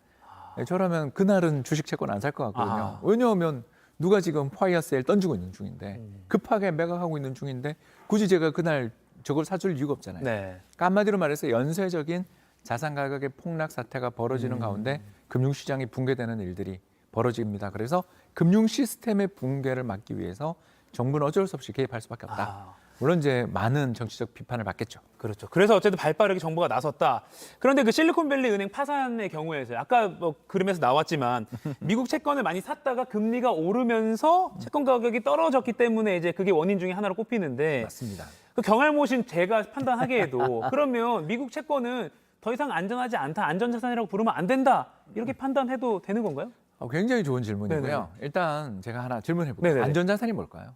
저라면 그날은 주식 채권 안 살 것 같거든요. 왜냐하면 누가 지금 파이어 세일 던지고 있는 중인데 급하게 매각하고 있는 중인데 굳이 제가 그날 저걸 사줄 이유가 없잖아요. 네. 그러니까 한마디로 말해서 연쇄적인 자산 가격의 폭락 사태가 벌어지는 가운데 금융시장이 붕괴되는 일들이 벌어집니다. 그래서 금융 시스템의 붕괴를 막기 위해서 정부는 어쩔 수 없이 개입할 수밖에 없다. 물론 이제 많은 정치적 비판을 받겠죠. 그렇죠. 그래서 어쨌든 발빠르게 정부가 나섰다. 그런데 그 실리콘밸리 은행 파산의 경우에서 아까 뭐 그림에서 나왔지만 미국 채권을 많이 샀다가 금리가 오르면서 채권 가격이 떨어졌기 때문에 이제 그게 원인 중에 하나로 꼽히는데 맞습니다. 그 경알못인 제가 판단하기에도 그러면 미국 채권은 더 이상 안전하지 않다, 안전자산이라고 부르면 안 된다 이렇게 판단해도 되는 건가요? 굉장히 좋은 질문이고요. 네네. 일단 제가 하나 질문해 볼게요. 네네네. 안전자산이 뭘까요?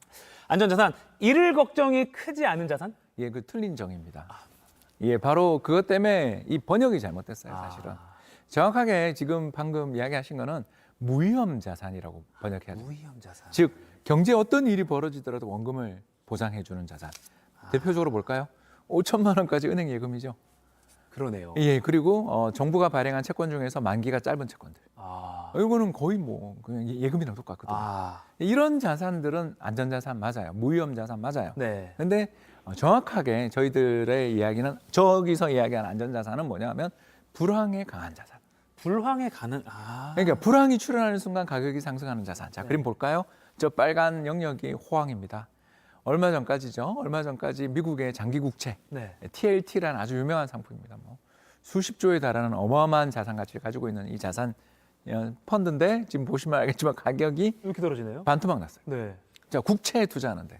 안전자산, 잃을 걱정이 크지 않은 자산? 예, 그 틀린 정의입니다. 예, 바로 그것 때문에 이 번역이 잘못됐어요, 사실은. 정확하게 지금 방금 이야기하신 거는 무위험 자산이라고 번역해야 돼요. 무위험 자산. 즉 경제에 어떤 일이 벌어지더라도 원금을 보장해 주는 자산. 대표적으로 볼까요? 5천만 원까지 은행 예금이죠. 그러네요. 예, 그리고 정부가 발행한 채권 중에서 만기가 짧은 채권들. 이거는 거의 뭐 그냥 예금이랑 똑같거든요. 이런 자산들은 안전자산 맞아요. 무위험 자산 맞아요. 네. 근데 정확하게 저희들의 이야기는 저기서 이야기하는 안전자산은 뭐냐면 불황에 강한 자산. 불황에 가는 그러니까 불황이 출현하는 순간 가격이 상승하는 자산. 자, 그림 볼까요? 저 빨간 영역이 호황입니다. 얼마 전까지죠. 얼마 전까지 미국의 장기 국채 네. TLT라는 아주 유명한 상품입니다. 뭐 수십조에 달하는 어마어마한 자산 가치를 가지고 있는 이 자산 펀드인데 지금 보시면 알겠지만 가격이 이렇게 떨어지네요. 반토막 났어요. 네. 자, 국채에 투자하는데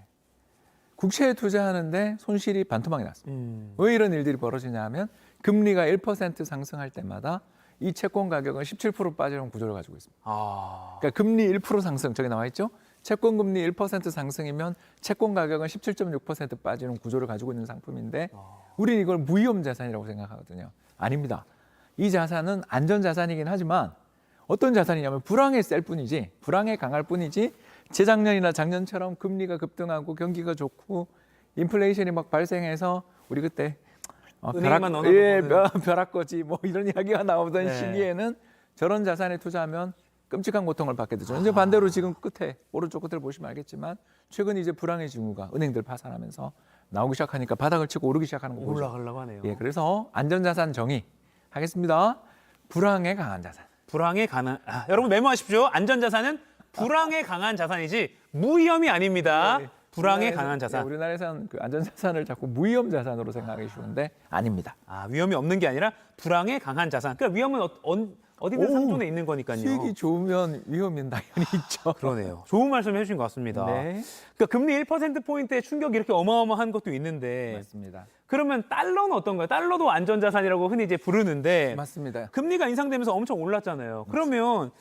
손실이 반토막이 났습니다. 왜 이런 일들이 벌어지냐 하면 금리가 1% 상승할 때마다 이 채권 가격은 17% 빠지는 구조를 가지고 있습니다. 그러니까 금리 1% 상승, 저기 나와 있죠? 채권 금리 1% 상승이면 채권 가격은 17.6% 빠지는 구조를 가지고 있는 상품인데 우리는 이걸 무위험 자산이라고 생각하거든요. 아닙니다. 이 자산은 안전 자산이긴 하지만 어떤 자산이냐면 불황에 셀 뿐이지, 불황에 강할 뿐이지 재작년이나 작년처럼 금리가 급등하고 경기가 좋고 인플레이션이 막 발생해서 우리 그때 은행만 넣어놓고 벼락거지 뭐 이런 이야기가 나오던 네. 시기에는 저런 자산에 투자하면 끔찍한 고통을 받게 되죠. 이제 반대로 지금 끝에 오른쪽 끝을 보시면 알겠지만 최근 이제 불황의 징후가 은행들 파산하면서 나오기 시작하니까 바닥을 치고 오르기 시작하는 거 보죠. 올라가려고 하네요. 예, 그래서 안전자산 정의 하겠습니다. 불황에 강한 자산. 불황에 강한 여러분 메모하십시오. 안전자산은 불황에 강한 자산이지 무위험이 아닙니다. 네. 불황에 강한 자산. 우리나라에서는 그 안전자산을 자꾸 무위험 자산으로 생각하기 쉬운데 아닙니다. 위험이 없는 게 아니라 불황에 강한 자산. 그러니까 위험은 어디든 상존에 있는 거니까요. 수익이 좋으면 위험은 당연히 있죠. 그러네요. 좋은 말씀 해주신 것 같습니다. 네. 그러니까 금리 1%포인트의 충격이 이렇게 어마어마한 것도 있는데 맞습니다. 그러면 달러는 어떤가요? 달러도 안전자산이라고 흔히 이제 부르는데 맞습니다. 금리가 인상되면서 엄청 올랐잖아요. 그러면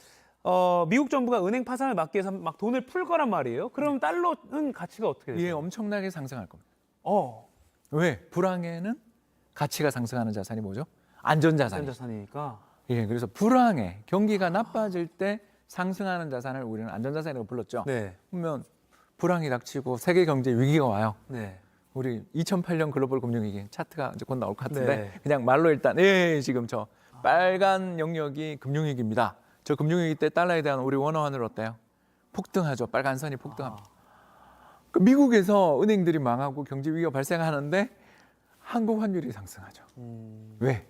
미국 정부가 은행 파산을 막기 위해서 막 돈을 풀 거란 말이에요. 그럼 달러는 가치가 어떻게 돼요? 예, 엄청나게 상승할 겁니다. 어. 왜? 불황에는 가치가 상승하는 자산이 뭐죠? 안전자산이. 안전자산이니까. 예, 그래서 불황에 경기가 나빠질 때 상승하는 자산을 우리는 안전자산이라고 불렀죠. 네. 그러면 불황이 닥치고 세계 경제 위기가 와요. 네. 우리 2008년 글로벌 금융위기 차트가 이제 곧 나올 것 같은데 네. 그냥 말로 일단 지금 저 빨간 영역이 금융위기입니다. 저 금융위기 때 달러에 대한 우리 원화환율 어때요? 폭등하죠. 빨간 선이 폭등합니다. 미국에서 은행들이 망하고 경제 위기가 발생하는데 한국 환율이 상승하죠. 왜?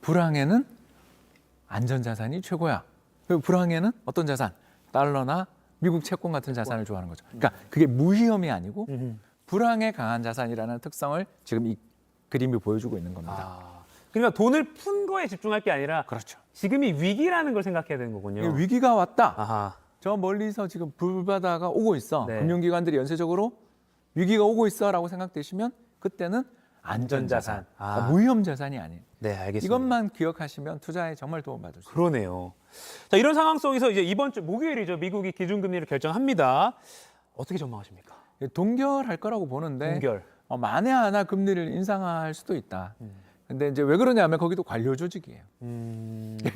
불황에는 안전자산이 최고야. 불황에는 어떤 자산? 달러나 미국 채권 같은 자산을 좋아하는 거죠. 그러니까 그게 무위험이 아니고 불황에 강한 자산이라는 특성을 지금 이 그림이 보여주고 있는 겁니다. 그러니까 돈을 푼 거에 집중할 게 아니라 그렇죠. 지금이 위기라는 걸 생각해야 되는 거군요. 위기가 왔다. 저 멀리서 지금 불바다가 오고 있어. 네. 금융기관들이 연쇄적으로 위기가 오고 있어라고 생각되시면 그때는 안전자산, 무위험 자산이 아니에요. 네, 알겠습니다. 이것만 기억하시면 투자에 정말 도움받을 수 있어요. 그러네요. 자, 이런 상황 속에서 이제 이번 주 목요일이죠. 미국이 기준금리를 결정합니다. 어떻게 전망하십니까? 동결할 거라고 보는데 동결. 만에 하나 금리를 인상할 수도 있다. 근데 이제 왜 그러냐면 거기도 관료 조직이에요.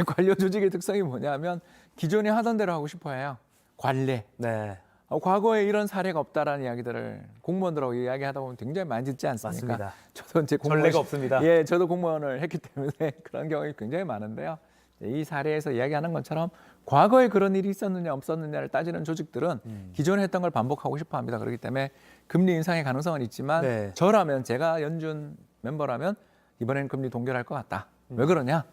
관료 조직의 특성이 뭐냐면 기존에 하던 대로 하고 싶어해요. 관례. 네. 과거에 이런 사례가 없다라는 이야기들을 공무원들하고 이야기하다 보면 굉장히 많이 듣지 않습니까? 맞습니다. 저도 이제 전례가 없습니다. 예, 저도 공무원을 했기 때문에 그런 경험이 굉장히 많은데요. 이 사례에서 이야기하는 것처럼 과거에 그런 일이 있었느냐 없었느냐를 따지는 조직들은 기존에 했던 걸 반복하고 싶어 합니다. 그렇기 때문에 금리 인상의 가능성은 있지만 네. 저라면, 제가 연준 멤버라면 이번에는 금리 동결할 것 같다. 왜 그러냐?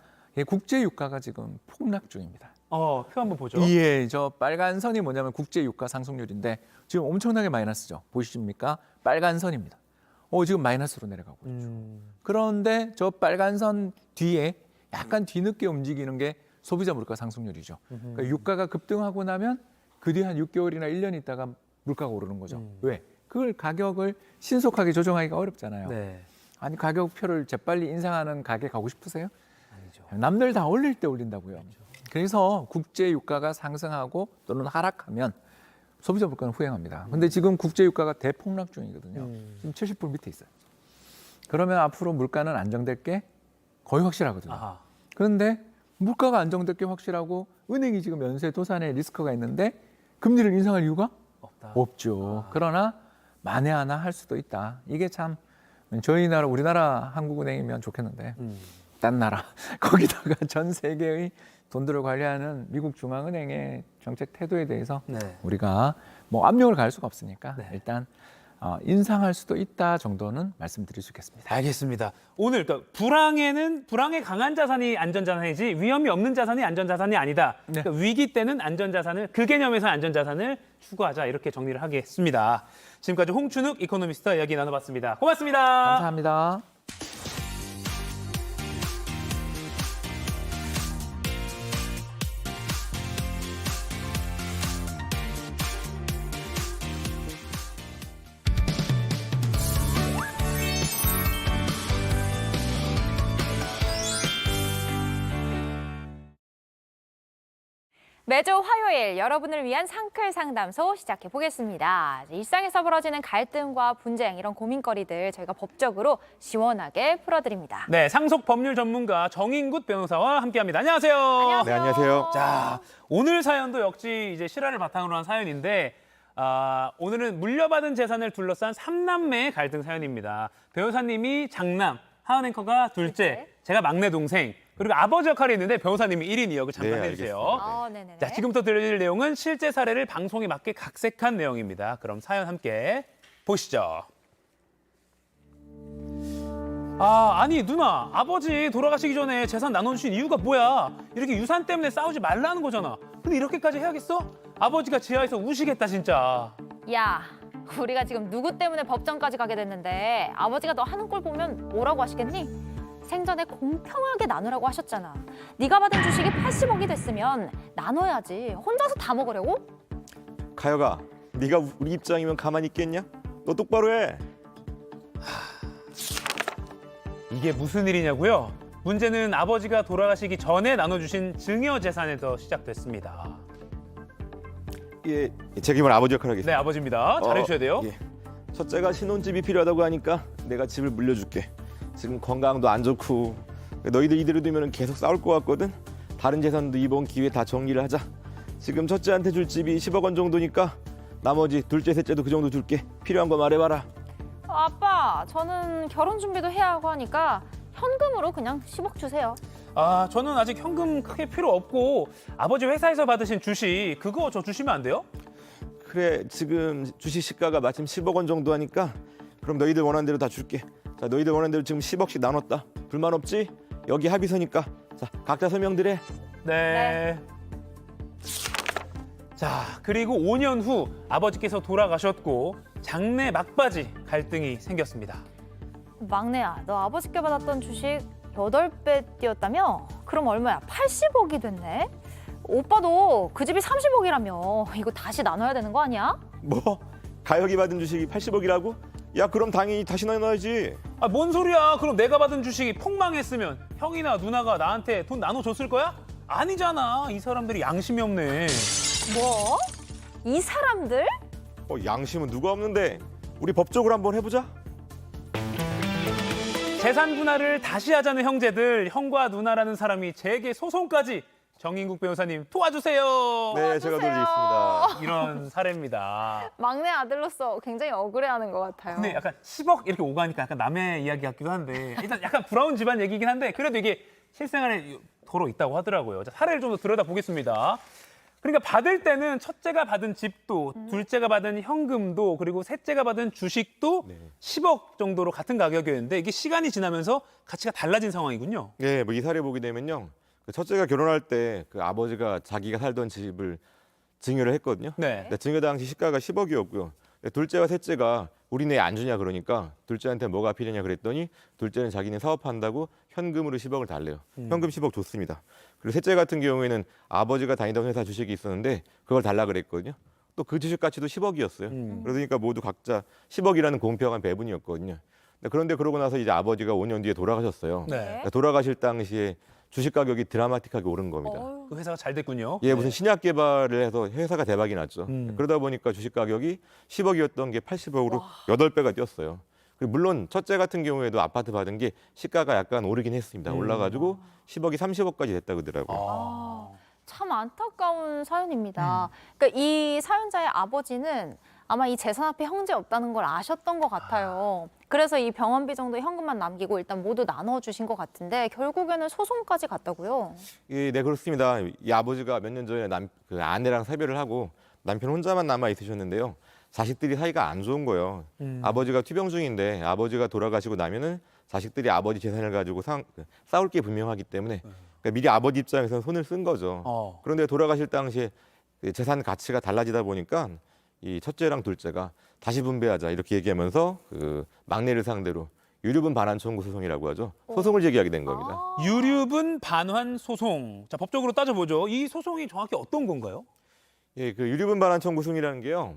국제 유가가 지금 폭락 중입니다. 표 한번 보죠. 예, 저 빨간 선이 뭐냐면 국제 유가 상승률인데 지금 엄청나게 마이너스죠. 보이십니까? 빨간 선입니다. 지금 마이너스로 내려가고 있죠. 그런데 저 빨간 선 뒤에 약간 뒤늦게 움직이는 게 소비자 물가 상승률이죠. 그러니까 유가가 급등하고 나면 그 뒤 한 6개월이나 1년 있다가 물가가 오르는 거죠. 왜? 그걸 가격을 신속하게 조정하기가 어렵잖아요. 네. 아니 가격표를 재빨리 인상하는 가게 가고 싶으세요? 아니죠. 남들 다 올릴 때 올린다고요. 그렇죠. 그래서 국제 유가가 상승하고 또는 하락하면 소비자 물가는 후행합니다. 근데 지금 국제 유가가 대폭락 중이거든요. 지금 70불 밑에 있어요. 그러면 앞으로 물가는 안정될 게 거의 확실하거든요. 아하. 그런데 물가가 안정될 게 확실하고 은행이 지금 연쇄 도산의 리스크가 있는데 금리를 인상할 이유가 없죠. 그러나 만에 하나 할 수도 있다. 이게 참 저희 나라, 우리나라 한국은행이면 좋겠는데 딴 나라 거기다가 전 세계의 돈들을 관리하는 미국 중앙은행의 정책 태도에 대해서 우리가 뭐 압력을 가할 수가 없으니까 일단 인상할 수도 있다 정도는 말씀드릴 수 있겠습니다. 알겠습니다. 오늘 그러니까 불황에 강한 자산이 안전자산이지 위험이 없는 자산이 안전자산이 아니다. 그러니까 위기 때는 안전자산을, 그 개념에서 안전자산을 추구하자, 이렇게 정리를 하겠습니다. 지금까지 홍춘욱 이코노미스트와 이야기 나눠봤습니다. 고맙습니다. 감사합니다. 매주 화요일 여러분을 위한 상클 상담소 시작해 보겠습니다. 일상에서 벌어지는 갈등과 분쟁, 이런 고민거리들 저희가 법적으로 시원하게 풀어드립니다. 네, 상속 법률 전문가 정인굿 변호사와 함께합니다. 안녕하세요. 안녕하세요. 네, 안녕하세요. 자, 오늘 사연도 역시 이제 실화를 바탕으로 한 사연인데, 오늘은 물려받은 재산을 둘러싼 3남매의 갈등 사연입니다. 변호사님이 장남, 하은 앵커가 둘째, 제가 막내 동생, 그리고 아버지 역할이 있는데 변호사님이 1인 2역을 잠깐 해주세요. 자, 지금부터 들려드릴 내용은 실제 사례를 방송에 맞게 각색한 내용입니다. 그럼 사연 함께 보시죠. 아니 누나, 아버지 돌아가시기 전에 재산 나눠주신 이유가 뭐야? 이렇게 유산 때문에 싸우지 말라는 거잖아. 근데 이렇게까지 해야겠어? 아버지가 지하에서 우시겠다 진짜. 야, 우리가 지금 누구 때문에 법정까지 가게 됐는데 아버지가 너 하는 꼴 보면 뭐라고 하시겠니? 생전에 공평하게 나누라고 하셨잖아. 네가 받은 주식이 80억이 됐으면 나눠야지. 혼자서 다 먹으려고? 가혁아, 네가 우리 입장이면 가만히 있겠냐? 너 똑바로 해. 이게 무슨 일이냐고요? 문제는 아버지가 돌아가시기 전에 나눠주신 증여 재산에서 시작됐습니다. 예, 제가 이번 아버지 역할 하겠습니다. 네, 아버지입니다. 잘해주셔야 돼요. 예. 첫째가 신혼집이 필요하다고 하니까 내가 집을 물려줄게. 지금 건강도 안 좋고 너희들 이대로 두면 계속 싸울 것 같거든. 다른 재산도 이번 기회에 다 정리를 하자. 지금 첫째한테 줄 집이 10억 원 정도니까 나머지 둘째, 셋째도 그 정도 줄게. 필요한 거 말해봐라. 아빠, 저는 결혼 준비도 해야 하고 하니까 현금으로 그냥 10억 주세요. 저는 아직 현금 크게 필요 없고 아버지 회사에서 받으신 주식 그거 저 주시면 안 돼요? 그래, 지금 주식 시가가 마침 10억 원 정도 하니까 그럼 너희들 원하는 대로 다 줄게. 자, 너희들 원하는 대로 지금 10억씩 나눴다. 불만 없지? 여기 합의서니까. 자, 각자 서명들 해. 네. 자, 그리고 5년 후 아버지께서 돌아가셨고 장래 막바지 갈등이 생겼습니다. 막내야, 너 아버지께 받았던 주식 8배 뛰었다며? 그럼 얼마야? 80억이 됐네? 오빠도 그 집이 30억이라며. 이거 다시 나눠야 되는 거 아니야? 뭐? 가혁이 받은 주식이 80억이라고? 야, 그럼 당연히 다시 나눠야지. 뭔 소리야? 그럼 내가 받은 주식이 폭망했으면 형이나 누나가 나한테 돈 나눠줬을 거야? 아니잖아. 이 사람들이 양심이 없네. 뭐? 이 사람들? 양심은 누가 없는데. 우리 법적으로 한번 해보자. 재산 분할을 다시 하자는 형제들, 형과 누나라는 사람이 제게 소송까지. 정인국 변호사님 도와주세요. 네, 제가 도와드리겠습니다. 이런 사례입니다. 막내 아들로서 굉장히 억울해하는 것 같아요. 근데 약간 10억 이렇게 오가니까 약간 남의 이야기 같기도 한데 일단 약간 부러운 집안 얘기긴 한데 그래도 이게 실생활에 도로 있다고 하더라고요. 자, 사례를 좀 더 들여다보겠습니다. 그러니까 받을 때는 첫째가 받은 집도, 둘째가 받은 현금도, 그리고 셋째가 받은 주식도 10억 정도로 같은 가격이었는데 이게 시간이 지나면서 가치가 달라진 상황이군요. 네, 뭐 이 사례 보게 되면요. 그 첫째가 결혼할 때 그 아버지가 자기가 살던 집을 증여를 했거든요. 네. 근데 증여 당시 시가가 10억이었고요. 둘째와 셋째가 우리 내 안 주냐 그러니까 둘째한테 뭐가 필요냐 그랬더니 둘째는 자기는 사업한다고 현금으로 10억을 달래요. 현금 10억 줬습니다. 그리고 셋째 같은 경우에는 아버지가 다니던 회사 주식이 있었는데 그걸 달라 그랬거든요. 또 그 주식 가치도 10억이었어요. 그러니까 모두 각자 10억이라는 공평한 배분이었거든요. 그런데 그러고 나서 이제 아버지가 5년 뒤에 돌아가셨어요. 네. 돌아가실 당시에 주식 가격이 드라마틱하게 오른 겁니다. 그 회사가 잘 됐군요. 예, 무슨 신약 개발을 해서 회사가 대박이 났죠. 그러다 보니까 주식 가격이 10억이었던 게 80억으로 8배가 뛰었어요. 그리고 물론 첫째 같은 경우에도 아파트 받은 게 시가가 약간 오르긴 했습니다. 올라가지고 10억이 30억까지 됐다고 그러더라고요. 참 안타까운 사연입니다. 그러니까 이 사연자의 아버지는 아마 이 재산 앞에 형제 없다는 걸 아셨던 것 같아요. 그래서 이 병원비 정도 현금만 남기고 일단 모두 나눠주신 것 같은데 결국에는 소송까지 갔다고요? 예, 네 그렇습니다. 이 아버지가 몇 년 전에 그 아내랑 사별을 하고 남편 혼자만 남아 있으셨는데요. 자식들이 사이가 안 좋은 거예요. 아버지가 투병 중인데 아버지가 돌아가시고 나면은 자식들이 아버지 재산을 가지고 싸울 게 분명하기 때문에 그러니까 미리 아버지 입장에서는 손을 쓴 거죠. 그런데 돌아가실 당시에 재산 가치가 달라지다 보니까 이 첫째랑 둘째가 다시 분배하자 이렇게 얘기하면서 그 막내를 상대로 유류분 반환 청구 소송이라고 하죠. 소송을 제기하게 된 겁니다. 유류분 반환 소송. 자, 법적으로 따져보죠. 이 소송이 정확히 어떤 건가요? 예, 그 유류분 반환 청구 소송이라는 게요.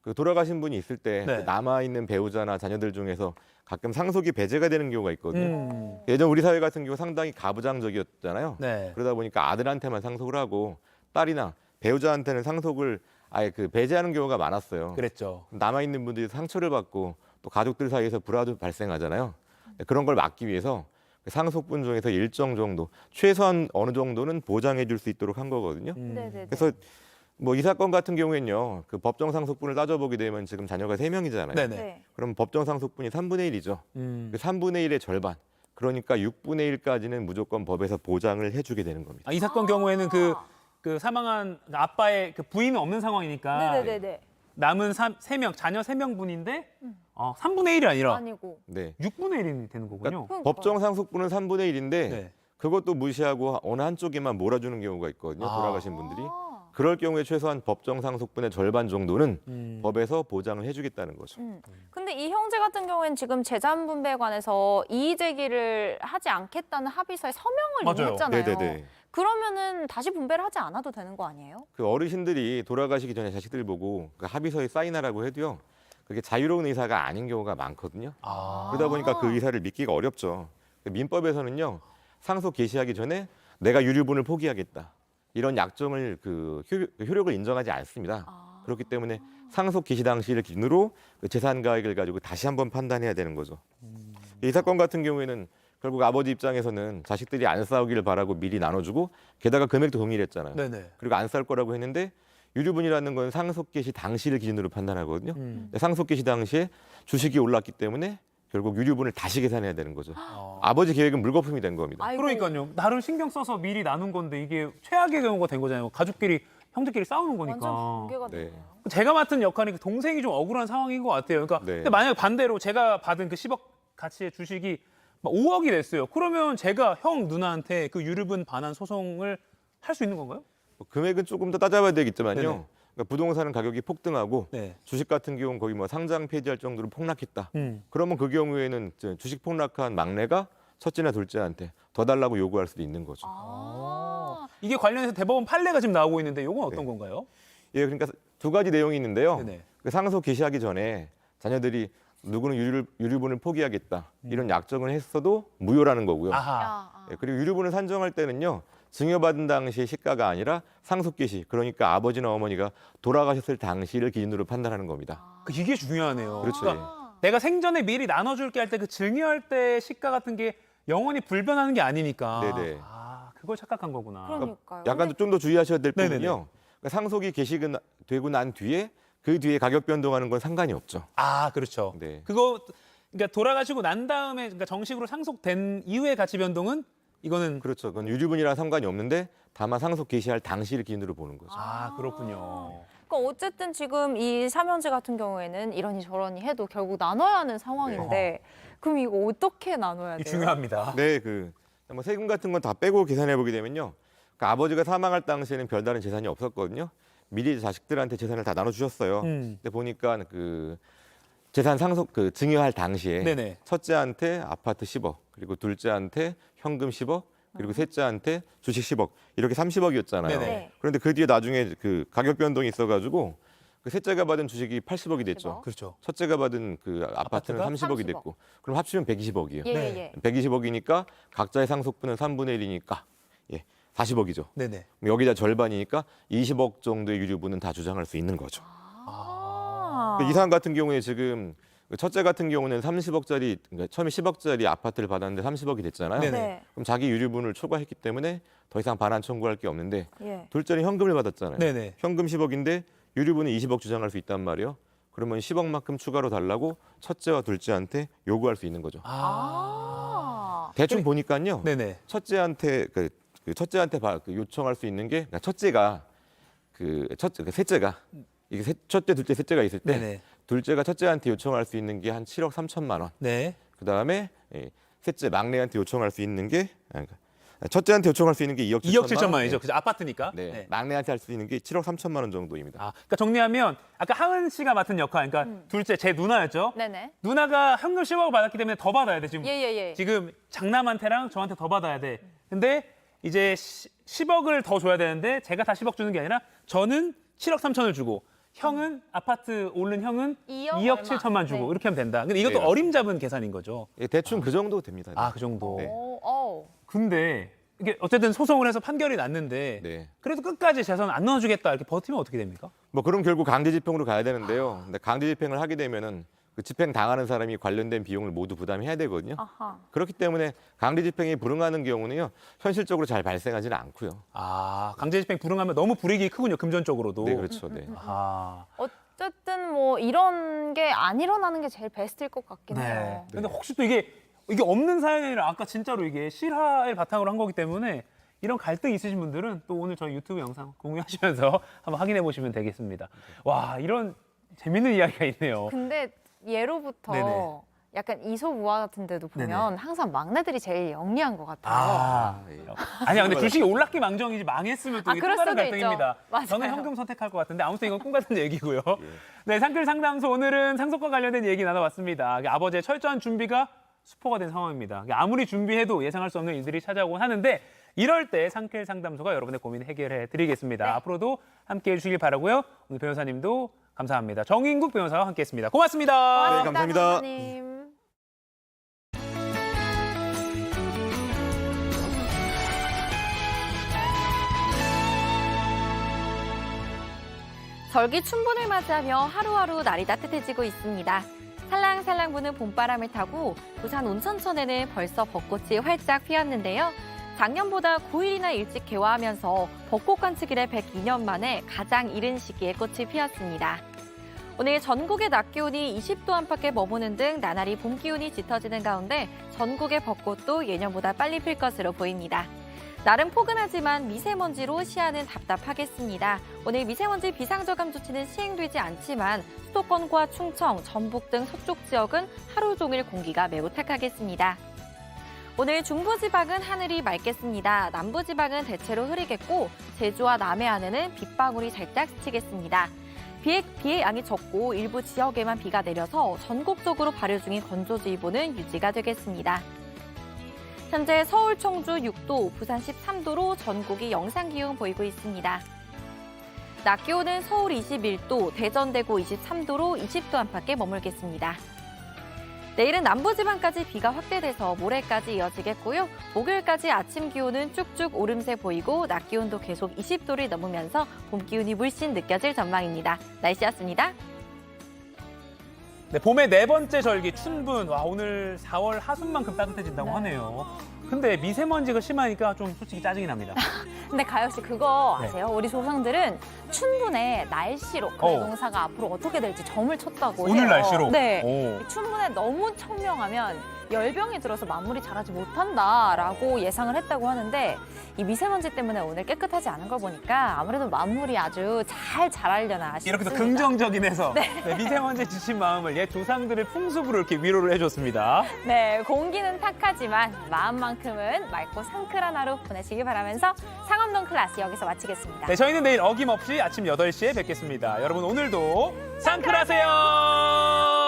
그 돌아가신 분이 있을 때 그 남아 있는 배우자나 자녀들 중에서 가끔 상속이 배제가 되는 경우가 있거든요. 예전 우리 사회 같은 경우 상당히 가부장적이었잖아요. 그러다 보니까 아들한테만 상속을 하고 딸이나 배우자한테는 상속을 아예 그 배제하는 경우가 많았어요. 그랬죠. 남아 있는 분들이 상처를 받고 또 가족들 사이에서 불화도 발생하잖아요. 그런 걸 막기 위해서 상속분 중에서 일정 정도, 최소한 어느 정도는 보장해 줄 수 있도록 한 거거든요. 그래서 뭐 이 사건 같은 경우에는요. 그 법정 상속분을 따져보게 되면 지금 자녀가 3명이잖아요. 네네. 그럼 법정 상속분이 3분의 1이죠. 그 3분의 1의 절반. 그러니까 6분의 1까지는 무조건 법에서 보장을 해주게 되는 겁니다. 이 사건 경우에는 그 사망한 아빠의 그 부인은 없는 상황이니까 네네네. 남은 3명, 자녀 3명분인데 3분의 1이 아니라 아니고. 네. 6분의 1이 되는 거군요. 그러니까 법정 상속분은 3분의 1인데 그것도 무시하고 어느 한쪽에만 몰아주는 경우가 있거든요. 돌아가신 분들이. 그럴 경우에 최소한 법정 상속분의 절반 정도는 법에서 보장을 해주겠다는 거죠. 근데 이 형제 같은 경우에는 지금 재산 분배에 관해서 이의 제기를 하지 않겠다는 합의서에 서명을 이미 했잖아요. 네네네. 그러면은 다시 분배를 하지 않아도 되는 거 아니에요? 그 어르신들이 돌아가시기 전에 자식들 보고 그 합의서에 사인하라고 해도요. 그게 자유로운 의사가 아닌 경우가 많거든요. 그러다 보니까 그 의사를 믿기가 어렵죠. 민법에서는요. 상속 개시하기 전에 내가 유류분을 포기하겠다. 이런 약정을 그 효력을 인정하지 않습니다. 그렇기 때문에 상속 개시 당시를 기준으로 그 재산 가액을 가지고 다시 한번 판단해야 되는 거죠. 이 사건 같은 경우에는 결국 아버지 입장에서는 자식들이 안 싸우기를 바라고 미리 나눠주고 게다가 금액도 동일했잖아요. 그리고 안 싸울 거라고 했는데 유류분이라는 건 상속 개시 당시를 기준으로 판단하거든요. 상속 개시 당시에 주식이 올랐기 때문에 결국 유류분을 다시 계산해야 되는 거죠. 아버지 계획은 물거품이 된 겁니다. 그러니까요. 나름 신경 써서 미리 나눈 건데 이게 최악의 경우가 된 거잖아요. 가족끼리, 형제끼리 싸우는 거니까. 완전 붕괴가 돼요. 제가 맡은 역할이 동생이 좀 억울한 상황인 것 같아요. 그러니까 근데 만약에 반대로 제가 받은 그 10억 가치의 주식이 5억이 됐어요. 그러면 제가 형 누나한테 그 유류분 반환 소송을 할 수 있는 건가요? 금액은 조금 더 따져봐야 되겠지만요. 그러니까 부동산은 가격이 폭등하고 주식 같은 경우는 거의 뭐 상장 폐지할 정도로 폭락했다. 그러면 그 경우에는 주식 폭락한 막내가 첫째나 둘째한테 더 달라고 요구할 수도 있는 거죠. 이게 관련해서 대법원 판례가 지금 나오고 있는데 이건 어떤 건가요? 예, 그러니까 두 가지 내용이 있는데요. 그 상속 개시하기 전에 자녀들이 누구는 유류분을 포기하겠다 이런 약정을 했어도 무효라는 거고요. 그리고 유류분을 산정할 때는요. 증여받은 당시의 시가가 아니라 상속 개시, 그러니까 아버지나 어머니가 돌아가셨을 당시를 기준으로 판단하는 겁니다. 이게 중요하네요. 그렇죠. 그러니까 내가 생전에 미리 나눠줄게 할 때 그 증여할 때 시가 같은 게 영원히 불변하는 게 아니니까. 그걸 착각한 거구나. 그러니까요. 약간 좀 더 주의하셔야 될 부분은요. 그러니까 상속이 개시가 되고 난 뒤에 그 뒤에 가격 변동하는 건 상관이 없죠. 그렇죠. 그거 그러니까 돌아가시고 난 다음에 그러니까 정식으로 상속된 이후의 가치 변동은 이거는 그렇죠. 그건 유류분이랑 상관이 없는데 다만 상속 개시할 당시를 기준으로 보는 거죠. 아, 그렇군요. 그러니까 어쨌든 지금 이 삼형제 같은 경우에는 이러니 저러니 해도 결국 나눠야 하는 상황인데 그럼 이거 어떻게 나눠야 돼요? 중요합니다. 네, 뭐 세금 같은 건 다 빼고 계산해 보게 되면요. 그러니까 아버지가 사망할 당시에는 별다른 재산이 없었거든요. 미리 자식들한테 재산을 다 나눠주셨어요. 근데 보니까 그 재산 상속 증여할 당시에 네네. 첫째한테 아파트 10억, 그리고 둘째한테 현금 10억, 그리고 셋째한테 주식 10억 이렇게 30억이었잖아요. 네네. 그런데 그 뒤에 나중에 그 가격 변동이 있어가지고 그 셋째가 받은 주식이 80억이 됐죠. 그렇죠. 첫째가 받은 그 아파트는 아파트가 30억이 됐고, 그럼 합치면 120억이에요. 예. 120억이니까 각자의 상속분은 3분의 1이니까 40억이죠. 네네. 여기다 절반이니까 20억 정도의 유류분은 다 주장할 수 있는 거죠. 이 사람 같은 경우에 지금 첫째 같은 경우는 30억짜리, 그러니까 처음에 10억짜리 아파트를 받았는데 30억이 됐잖아요. 네. 그럼 자기 유류분을 초과했기 때문에 더 이상 반환 청구할 게 없는데 예. 둘째는 현금을 받았잖아요. 네네. 현금 10억인데 유류분은 20억 주장할 수 있단 말이에요. 그러면 10억만큼 추가로 달라고 첫째와 둘째한테 요구할 수 있는 거죠. 대충 보니까요. 네네. 첫째한테 첫째한테 요청할 수 있는 게, 그러니까 첫째가 셋째가 이게 첫째, 둘째, 셋째가 있을 때 네네. 둘째가 첫째한테 요청할 수 있는 게 한 7억 3천만 원. 네. 그다음에 셋째 막내한테 요청할 수 있는 게 첫째한테 요청할 수 있는 게 2억 2억 7천만 7천만 원. 원이죠. 그죠? 아파트니까. 네. 막내한테 할 수 있는 게 7억 3천만 원 정도입니다. 아, 그러니까 정리하면 아까 하은 씨가 맡은 역할, 그러니까 둘째 제 누나였죠. 네네. 누나가 현금 10억을 받았기 때문에 더 받아야 돼 지금. 예. 지금 장남한테랑 저한테 더 받아야 돼. 근데 이제 10억을 더 줘야 되는데 제가 다 10억 주는 게 아니라 저는 7억 3천을 주고 형은 아파트 오른 형은 2억 7천만 주고 이렇게 하면 된다. 근데 이것도 네, 어림잡은 계산인 거죠. 대충 그 정도 됩니다. 아, 그 정도. 네. 근데 이게 어쨌든 소송을 해서 판결이 났는데 그래도 끝까지 재산 안 넣어주겠다 이렇게 버티면 어떻게 됩니까? 뭐 그럼 결국 강제 집행으로 가야 되는데요. 근데 강제 집행을 하게 되면은 그 집행 당하는 사람이 관련된 비용을 모두 부담해야 되거든요. 그렇기 때문에 강제 집행이 불응하는 경우는요, 현실적으로 잘 발생하지는 않고요. 아, 강제 집행 불응하면 너무 불이익이 크군요, 금전적으로도. 네, 그렇죠. 네. 아. 어쨌든 뭐 이런 게 안 일어나는 게 제일 베스트일 것 같긴 해요. 근데 혹시 또 이게 없는 사연이 아니라 아까 진짜로 이게 실화를 바탕으로 한 거기 때문에 이런 갈등이 있으신 분들은 또 오늘 저희 유튜브 영상 공유하시면서 한번 확인해 보시면 되겠습니다. 와, 이런 재밌는 이야기가 있네요. 근데 예로부터 네네. 약간 이솝우화 같은 데도 보면 네네. 항상 막내들이 제일 영리한 것 같아요. 아니야, 근데 주식이 올랐기 망정이지 망했으면 또 이게 또 그럴 다른 수도 갈등입니다. 있죠. 맞아요. 저는 현금 선택할 것 같은데 아무튼 이건 꿈 같은 얘기고요. 네, 상클 상담소 오늘은 상속과 관련된 얘기 나눠봤습니다. 아버지의 철저한 준비가 수포가 된 상황입니다. 아무리 준비해도 예상할 수 없는 일들이 찾아오곤 하는데 이럴 때 상클 상담소가 여러분의 고민 해결해 드리겠습니다. 앞으로도 함께해 주시길 바라고요. 오늘 변호사님도 감사합니다. 정인국 변호사와 함께했습니다. 고맙습니다. 네, 감사합니다. 변호사님. 절기 춘분을 맞이하며 하루하루 날이 따뜻해지고 있습니다. 살랑살랑 부는 봄바람을 타고 부산 온천천에는 벌써 벚꽃이 활짝 피었는데요. 작년보다 9일이나 일찍 개화하면서 벚꽃 관측 이래 102년 만에 가장 이른 시기에 꽃이 피었습니다. 오늘 전국의 낮 기온이 20도 안팎에 머무는 등 나날이 봄 기운이 짙어지는 가운데 전국의 벚꽃도 예년보다 빨리 필 것으로 보입니다. 날은 포근하지만 미세먼지로 시야는 답답하겠습니다. 오늘 미세먼지 비상저감 조치는 시행되지 않지만 수도권과 충청, 전북 등 서쪽 지역은 하루 종일 공기가 매우 탁하겠습니다. 오늘 중부지방은 하늘이 맑겠습니다. 남부지방은 대체로 흐리겠고 제주와 남해안에는 빗방울이 살짝 스치겠습니다. 비의 양이 적고 일부 지역에만 비가 내려서 전국적으로 발효 중인 건조주의보는 유지가 되겠습니다. 현재 서울, 청주 6도, 부산 13도로 전국이 영상기온 보이고 있습니다. 낮 기온은 서울 21도, 대전, 대구 23도로 20도 안팎에 머물겠습니다. 내일은 남부지방까지 비가 확대돼서 모레까지 이어지겠고요. 목요일까지 아침 기온은 쭉쭉 오름세 보이고 낮 기온도 계속 20도를 넘으면서 봄 기운이 물씬 느껴질 전망입니다. 날씨였습니다. 네, 봄의 네 번째 절기 춘분. 와, 오늘 4월 하순만큼 따뜻해진다고 하네요. 근데 미세먼지가 심하니까 좀 솔직히 짜증이 납니다. 근데 가혁 씨 그거 아세요? 우리 조상들은 춘분에 날씨로 그 농사가 앞으로 어떻게 될지 점을 쳤다고 해요. 오늘 날씨로? 네. 오. 춘분에 너무 청명하면 열병이 들어서 만물이 자라지 못한다라고 예상을 했다고 하는데 이 미세먼지 때문에 오늘 깨끗하지 않은 걸 보니까 아무래도 만물이 아주 잘 자라려나 싶습니다. 이렇게 또 긍정적인 해서 네. 미세먼지에 지친 마음을 옛 조상들의 풍습으로 이렇게 위로를 해줬습니다. 네, 공기는 탁하지만 마음만큼은 맑고 상쾌한 하루 보내시기 바라면서 상암동 클래스 여기서 마치겠습니다. 네, 저희는 내일 어김없이 아침 8시에 뵙겠습니다. 여러분 오늘도 상클하세요.